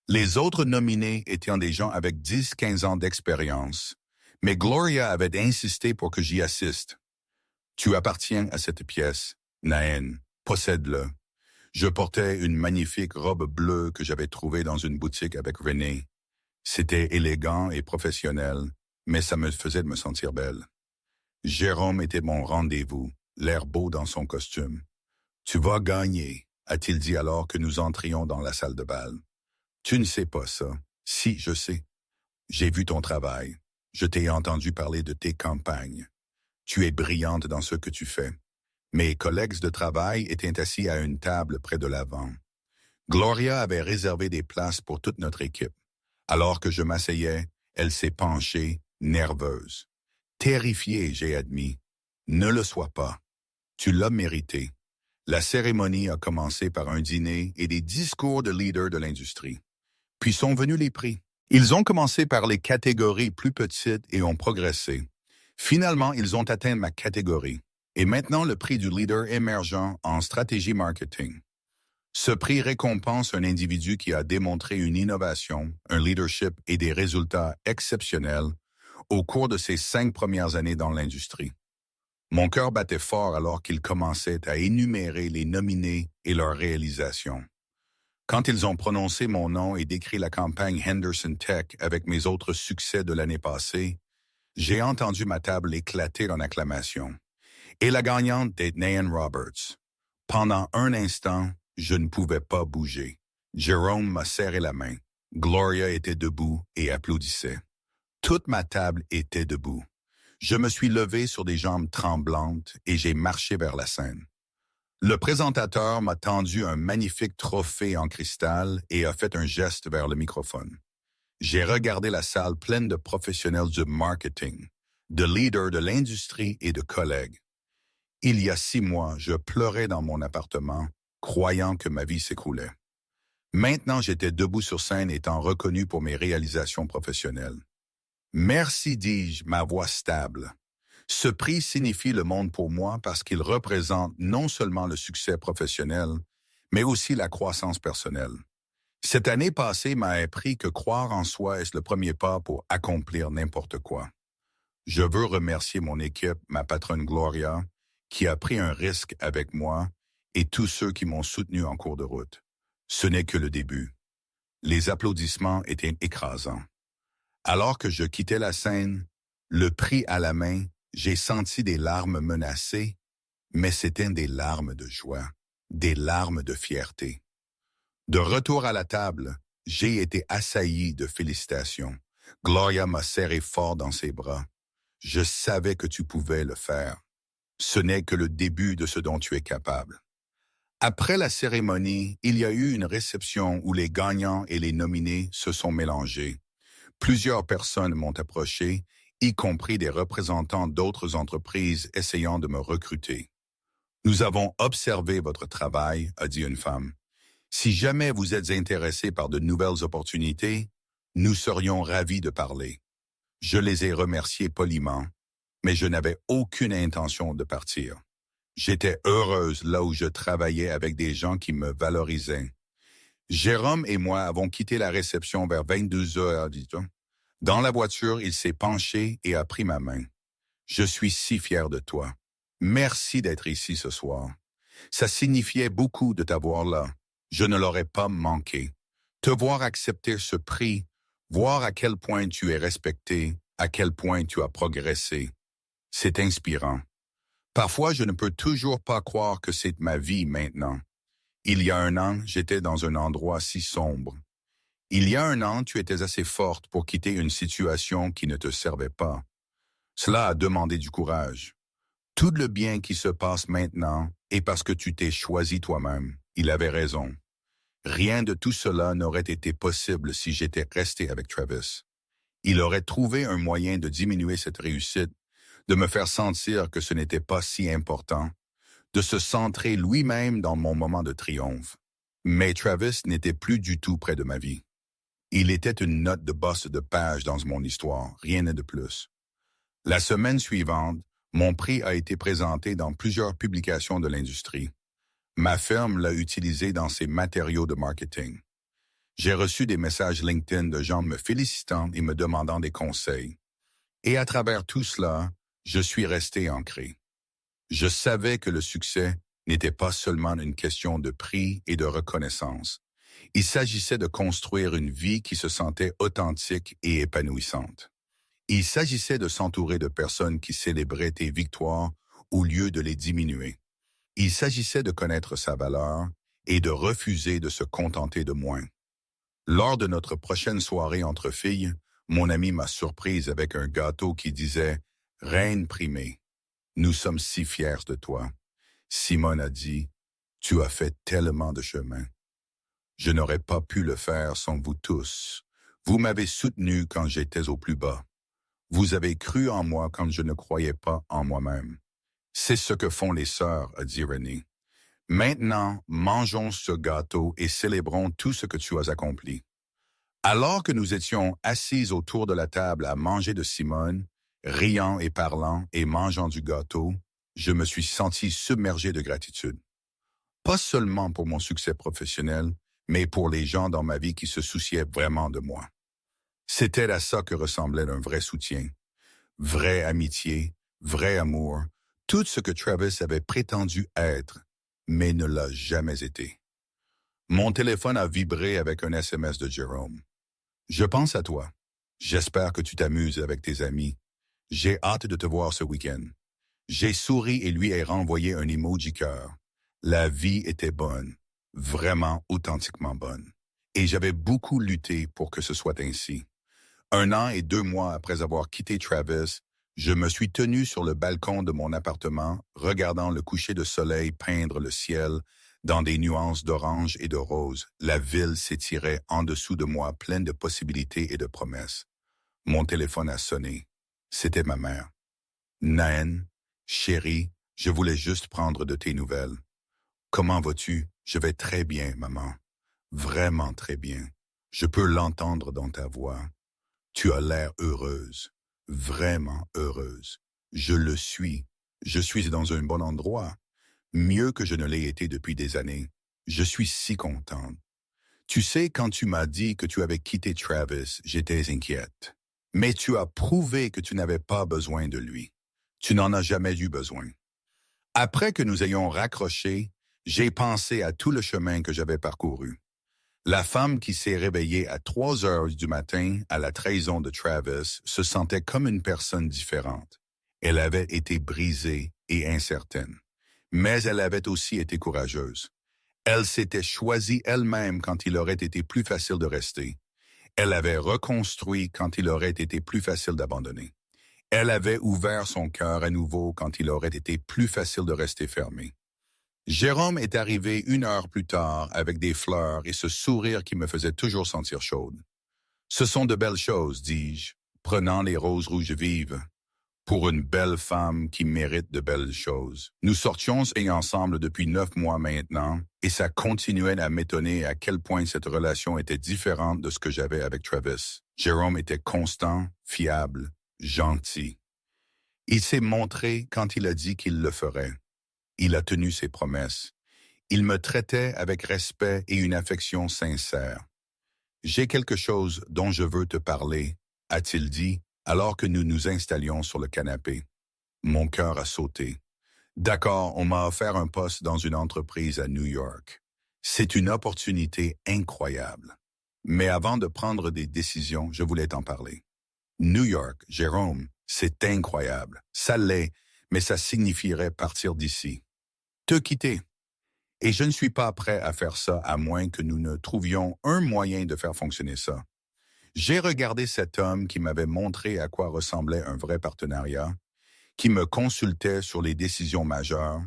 Les autres nominés étaient des gens avec 10-15 ans d'expérience, mais Gloria avait insisté pour que j'y assiste. Tu appartiens à cette pièce, Naën, possède-le. Je portais une magnifique robe bleue que j'avais trouvée dans une boutique avec René. C'était élégant et professionnel, mais ça me faisait me sentir belle. Jérôme était mon rendez-vous, l'air beau dans son costume. Tu vas gagner, a-t-il dit alors que nous entrions dans la salle de bal. Tu ne sais pas ça. Si, je sais. J'ai vu ton travail. Je t'ai entendu parler de tes campagnes. Tu es brillante dans ce que tu fais. Mes collègues de travail étaient assis à une table près de l'avant. Gloria avait réservé des places pour toute notre équipe. Alors que je m'asseyais, elle s'est penchée, nerveuse. Terrifiée, j'ai admis. Ne le sois pas. Tu l'as mérité. La cérémonie a commencé par un dîner et des discours de leaders de l'industrie. Puis sont venus les prix. Ils ont commencé par les catégories plus petites et ont progressé. Finalement, ils ont atteint ma catégorie. Et maintenant, le prix du leader émergent en stratégie marketing. Ce prix récompense un individu qui a démontré une innovation, un leadership et des résultats exceptionnels au cours de ses 5 premières années dans l'industrie. Mon cœur battait fort alors qu'ils commençaient à énumérer les nominés et leurs réalisations. Quand ils ont prononcé mon nom et décrit la campagne Henderson Tech avec mes autres succès de l'année passée, j'ai entendu ma table éclater en acclamation. Et la gagnante est Naën Roberts. Pendant un instant, je ne pouvais pas bouger. Jérôme m'a serré la main. Gloria était debout et applaudissait. Toute ma table était debout. Je me suis levé sur des jambes tremblantes et j'ai marché vers la scène. Le présentateur m'a tendu un magnifique trophée en cristal et a fait un geste vers le microphone. J'ai regardé la salle pleine de professionnels du marketing, de leaders de l'industrie et de collègues. Il y a 6 mois, je pleurais dans mon appartement, croyant que ma vie s'écroulait. Maintenant, j'étais debout sur scène étant reconnu pour mes réalisations professionnelles. Merci, dis-je, ma voix stable. Ce prix signifie le monde pour moi parce qu'il représente non seulement le succès professionnel, mais aussi la croissance personnelle. Cette année passée m'a appris que croire en soi est le premier pas pour accomplir n'importe quoi. Je veux remercier mon équipe, ma patronne Gloria, qui a pris un risque avec moi, et tous ceux qui m'ont soutenu en cours de route. Ce n'est que le début. Les applaudissements étaient écrasants. Alors que je quittais la scène, le prix à la main, j'ai senti des larmes menacées, mais c'étaient des larmes de joie, des larmes de fierté. De retour à la table, j'ai été assailli de félicitations. Gloria m'a serré fort dans ses bras. Je savais que tu pouvais le faire. Ce n'est que le début de ce dont tu es capable. Après la cérémonie, il y a eu une réception où les gagnants et les nominés se sont mélangés. Plusieurs personnes m'ont approché, y compris des représentants d'autres entreprises essayant de me recruter. Nous avons observé votre travail, a dit une femme. Si jamais vous êtes intéressé par de nouvelles opportunités, nous serions ravis de parler. Je les ai remerciés poliment, mais je n'avais aucune intention de partir. J'étais heureuse là où je travaillais avec des gens qui me valorisaient. Jérôme et moi avons quitté la réception vers 22 heures, dit-on. Dans la voiture, il s'est penché et a pris ma main. Je suis si fier de toi. Merci d'être ici ce soir. Ça signifiait beaucoup de t'avoir là. Je ne l'aurais pas manqué. Te voir accepter ce prix, voir à quel point tu es respecté, à quel point tu as progressé. C'est inspirant. Parfois, je ne peux toujours pas croire que c'est ma vie maintenant. Il y a un an, j'étais dans un endroit si sombre. Il y a un an, tu étais assez forte pour quitter une situation qui ne te servait pas. Cela a demandé du courage. Tout le bien qui se passe maintenant est parce que tu t'es choisi toi-même. Il avait raison. Rien de tout cela n'aurait été possible si j'étais resté avec Travis. Il aurait trouvé un moyen de diminuer cette réussite, de me faire sentir que ce n'était pas si important, de se centrer lui-même dans mon moment de triomphe. Mais Travis n'était plus du tout près de ma vie. Il était une note de bas de page dans mon histoire, rien de plus. La semaine suivante, mon prix a été présenté dans plusieurs publications de l'industrie. Ma firme l'a utilisé dans ses matériaux de marketing. J'ai reçu des messages LinkedIn de gens me félicitant et me demandant des conseils. Et à travers tout cela, je suis resté ancré. Je savais que le succès n'était pas seulement une question de prix et de reconnaissance. Il s'agissait de construire une vie qui se sentait authentique et épanouissante. Il s'agissait de s'entourer de personnes qui célébraient tes victoires au lieu de les diminuer. Il s'agissait de connaître sa valeur et de refuser de se contenter de moins. Lors de notre prochaine soirée entre filles, mon ami m'a surprise avec un gâteau qui disait « Reine primée, nous sommes si fiers de toi. » Simone a dit « Tu as fait tellement de chemin. Je n'aurais pas pu le faire sans vous tous. Vous m'avez soutenu quand j'étais au plus bas. Vous avez cru en moi quand je ne croyais pas en moi-même. C'est ce que font les sœurs, a dit Renée. Maintenant, mangeons ce gâteau et célébrons tout ce que tu as accompli. » Alors que nous étions assis autour de la table à manger de Simone, riant et parlant et mangeant du gâteau, je me suis senti submergé de gratitude. Pas seulement pour mon succès professionnel, mais pour les gens dans ma vie qui se souciaient vraiment de moi. C'était à ça que ressemblait un vrai soutien. Vraie amitié, vrai amour, tout ce que Travis avait prétendu être, mais ne l'a jamais été. Mon téléphone a vibré avec un SMS de Jérôme. Je pense à toi. J'espère que tu t'amuses avec tes amis. J'ai hâte de te voir ce week-end. J'ai souri et lui ai renvoyé un emoji cœur. La vie était bonne, vraiment authentiquement bonne. Et j'avais beaucoup lutté pour que ce soit ainsi. 1 an et 2 mois après avoir quitté Travis, je me suis tenu sur le balcon de mon appartement, regardant le coucher de soleil peindre le ciel dans des nuances d'orange et de rose. La ville s'étirait en dessous de moi, pleine de possibilités et de promesses. Mon téléphone a sonné. C'était ma mère. « Naën, chérie, je voulais juste prendre de tes nouvelles. »« Comment vas-tu? »« Je vais très bien, maman. Vraiment très bien. Je peux l'entendre dans ta voix. Tu as l'air heureuse, vraiment heureuse. Je le suis. Je suis dans un bon endroit, mieux que je ne l'ai été depuis des années. Je suis si contente. Tu sais, quand tu m'as dit que tu avais quitté Travis, j'étais inquiète. Mais tu as prouvé que tu n'avais pas besoin de lui. Tu n'en as jamais eu besoin. Après que nous ayons raccroché, j'ai pensé à tout le chemin que j'avais parcouru. La femme qui s'est réveillée à 3 heures du matin à la trahison de Travis se sentait comme une personne différente. Elle avait été brisée et incertaine. Mais elle avait aussi été courageuse. Elle s'était choisie elle-même quand il aurait été plus facile de rester. Elle avait reconstruit quand il aurait été plus facile d'abandonner. Elle avait ouvert son cœur à nouveau quand il aurait été plus facile de rester fermé. Jérôme est arrivé 1 heure plus tard avec des fleurs et ce sourire qui me faisait toujours sentir chaude. « Ce sont de belles choses, dis-je, prenant les roses rouges vives. Pour une belle femme qui mérite de belles choses. » Nous sortions ensemble depuis 9 mois maintenant et ça continuait à m'étonner à quel point cette relation était différente de ce que j'avais avec Travis. Jérôme était constant, fiable, gentil. Il s'est montré quand il a dit qu'il le ferait. Il a tenu ses promesses. Il me traitait avec respect et une affection sincère. « J'ai quelque chose dont je veux te parler », a-t-il dit, alors que nous nous installions sur le canapé. Mon cœur a sauté. D'accord, on m'a offert un poste dans une entreprise à New York. C'est une opportunité incroyable. Mais avant de prendre des décisions, je voulais t'en parler. New York, Jérôme, c'est incroyable. Ça l'est, mais ça signifierait partir d'ici. Te quitter. Et je ne suis pas prêt à faire ça à moins que nous ne trouvions un moyen de faire fonctionner ça. J'ai regardé cet homme qui m'avait montré à quoi ressemblait un vrai partenariat, qui me consultait sur les décisions majeures,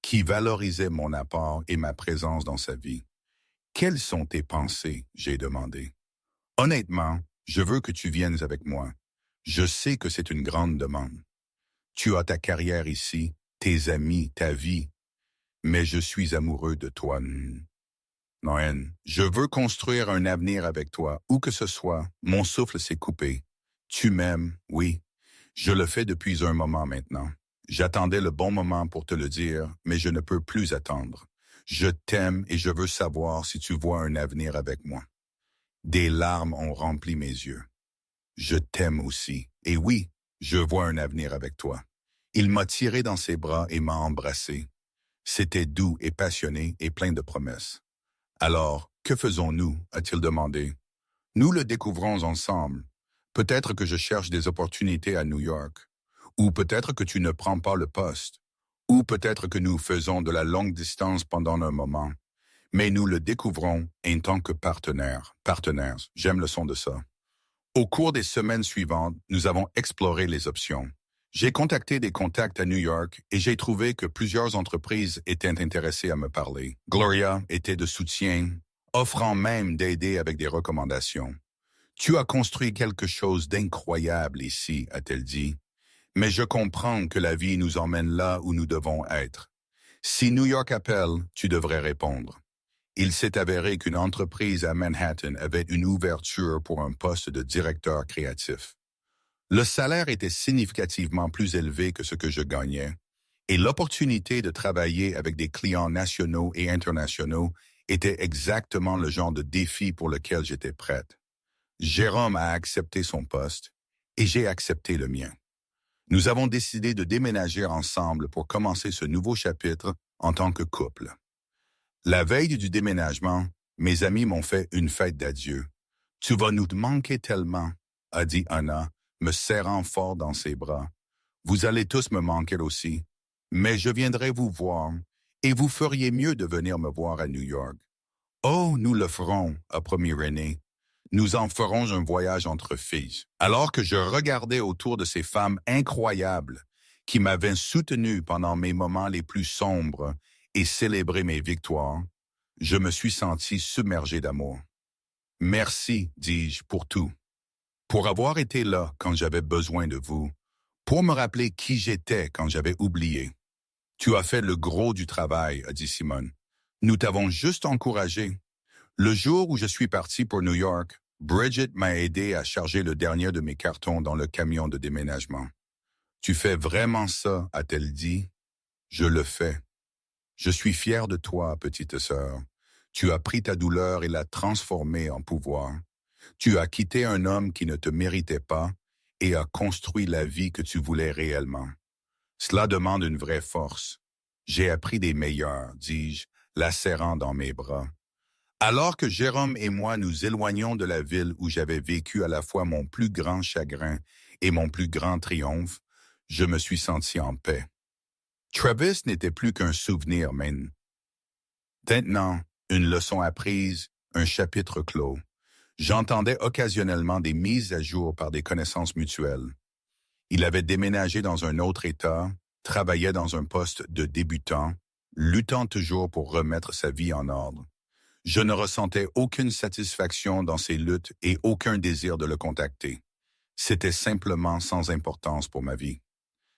qui valorisait mon apport et ma présence dans sa vie. Quelles sont tes pensées? J'ai demandé. Honnêtement, je veux que tu viennes avec moi. Je sais que c'est une grande demande. Tu as ta carrière ici, tes amis, ta vie, mais je suis amoureux de toi. Noël, je veux construire un avenir avec toi, où que ce soit. Mon souffle s'est coupé. Tu m'aimes, oui. Je le fais depuis un moment maintenant. J'attendais le bon moment pour te le dire, mais je ne peux plus attendre. Je t'aime et je veux savoir si tu vois un avenir avec moi. Des larmes ont rempli mes yeux. Je t'aime aussi. Et oui, je vois un avenir avec toi. Il m'a tiré dans ses bras et m'a embrassé. C'était doux et passionné et plein de promesses. Alors, que faisons-nous? A-t-il demandé. Nous le découvrons ensemble. Peut-être que je cherche des opportunités à New York. Ou peut-être que tu ne prends pas le poste. Ou peut-être que nous faisons de la longue distance pendant un moment. Mais nous le découvrons en tant que partenaires. Partenaires, j'aime le son de ça. Au cours des semaines suivantes, nous avons exploré les options. J'ai contacté des contacts à New York et j'ai trouvé que plusieurs entreprises étaient intéressées à me parler. Gloria était de soutien, offrant même d'aider avec des recommandations. Tu as construit quelque chose d'incroyable ici, a-t-elle dit. Mais je comprends que la vie nous emmène là où nous devons être. Si New York appelle, tu devrais répondre. Il s'est avéré qu'une entreprise à Manhattan avait une ouverture pour un poste de directeur créatif. Le salaire était significativement plus élevé que ce que je gagnais, et l'opportunité de travailler avec des clients nationaux et internationaux était exactement le genre de défi pour lequel j'étais prête. Jérôme a accepté son poste, et j'ai accepté le mien. Nous avons décidé de déménager ensemble pour commencer ce nouveau chapitre en tant que couple. La veille du déménagement, mes amis m'ont fait une fête d'adieu. « Tu vas nous manquer tellement », a dit Anna, me serrant fort dans ses bras. « Vous allez tous me manquer aussi, mais je viendrai vous voir, et vous feriez mieux de venir me voir à New York. »« Oh, nous le ferons », a promis René. « Nous en ferons un voyage entre filles. » Alors que je regardais autour de ces femmes incroyables qui m'avaient soutenu pendant mes moments les plus sombres et célébrer mes victoires, je me suis senti submergé d'amour. « Merci, dis-je, pour tout. Pour avoir été là quand j'avais besoin de vous. Pour me rappeler qui j'étais quand j'avais oublié. Tu as fait le gros du travail, a dit Simone. Nous t'avons juste encouragé. Le jour où je suis parti pour New York, Bridget m'a aidé à charger le dernier de mes cartons dans le camion de déménagement. Tu fais vraiment ça, a-t-elle dit. Je le fais. Je suis fier de toi, petite sœur. Tu as pris ta douleur et l'as transformée en pouvoir. Tu as quitté un homme qui ne te méritait pas et as construit la vie que tu voulais réellement. Cela demande une vraie force. J'ai appris des meilleurs, dis-je, la serrant dans mes bras. Alors que Jérôme et moi nous éloignions de la ville où j'avais vécu à la fois mon plus grand chagrin et mon plus grand triomphe, je me suis senti en paix. Travis n'était plus qu'un souvenir, man. Maintenant, une leçon apprise, un chapitre clos. J'entendais occasionnellement des mises à jour par des connaissances mutuelles. Il avait déménagé dans un autre État, travaillait dans un poste de débutant, luttant toujours pour remettre sa vie en ordre. Je ne ressentais aucune satisfaction dans ses luttes et aucun désir de le contacter. C'était simplement sans importance pour ma vie.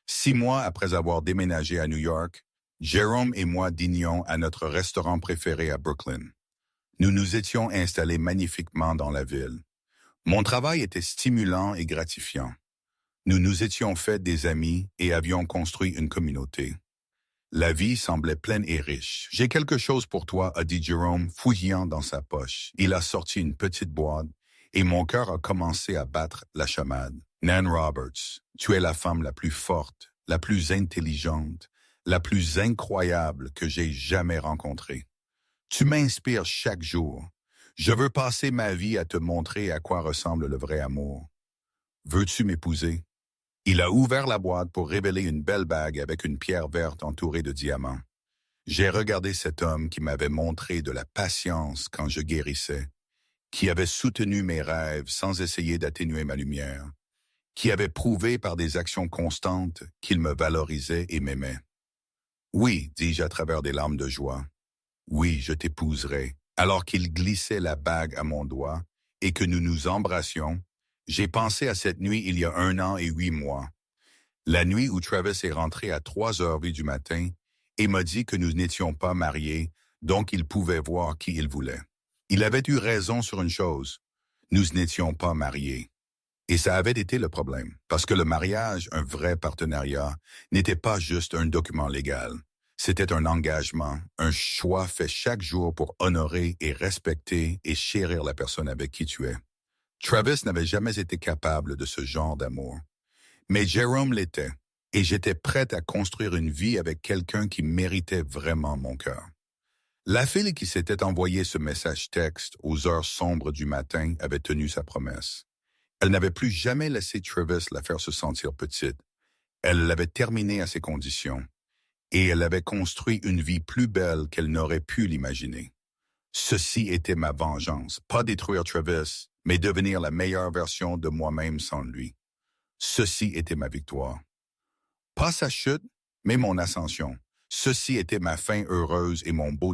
6 mois après avoir déménagé à New York, Jérôme et moi dînions à notre restaurant préféré à Brooklyn. Nous nous étions installés magnifiquement dans la ville. Mon travail était stimulant et gratifiant. Nous nous étions fait des amis et avions construit une communauté. La vie semblait pleine et riche. « J'ai quelque chose pour toi », a dit Jérôme, fouillant dans sa poche. Il a sorti une petite boîte et mon cœur a commencé à battre la chamade. « Nan Roberts, tu es la femme la plus forte, la plus intelligente, la plus incroyable que j'ai jamais rencontrée. Tu m'inspires chaque jour. Je veux passer ma vie à te montrer à quoi ressemble le vrai amour. » Veux-tu m'épouser? Il a ouvert la boîte pour révéler une belle bague avec une pierre verte entourée de diamants. J'ai regardé cet homme qui m'avait montré de la patience quand je guérissais, qui avait soutenu mes rêves sans essayer d'atténuer ma lumière, qui avait prouvé par des actions constantes qu'il me valorisait et m'aimait. Oui, dis-je à travers des larmes de joie. Oui, je t'épouserai. Alors qu'il glissait la bague à mon doigt et que nous nous embrassions, j'ai pensé à cette nuit il y a 1 an et 8 mois. La nuit où Travis est rentré à 3h08 du matin et m'a dit que nous n'étions pas mariés, donc il pouvait voir qui il voulait. Il avait eu raison sur une chose. Nous n'étions pas mariés. Et ça avait été le problème, parce que le mariage, un vrai partenariat, n'était pas juste un document légal. C'était un engagement, un choix fait chaque jour pour honorer et respecter et chérir la personne avec qui tu es. Travis n'avait jamais été capable de ce genre d'amour. Mais Jérôme l'était, et j'étais prête à construire une vie avec quelqu'un qui méritait vraiment mon cœur. La fille qui s'était envoyé ce message texte aux heures sombres du matin avait tenu sa promesse. Elle n'avait plus jamais laissé Travis la faire se sentir petite. Elle l'avait terminé à ses conditions, et elle avait construit une vie plus belle qu'elle n'aurait pu l'imaginer. Ceci était ma vengeance, pas détruire Travis, mais devenir la meilleure version de moi-même sans lui. Ceci était ma victoire. Pas sa chute, mais mon ascension. Ceci était ma fin heureuse et mon beau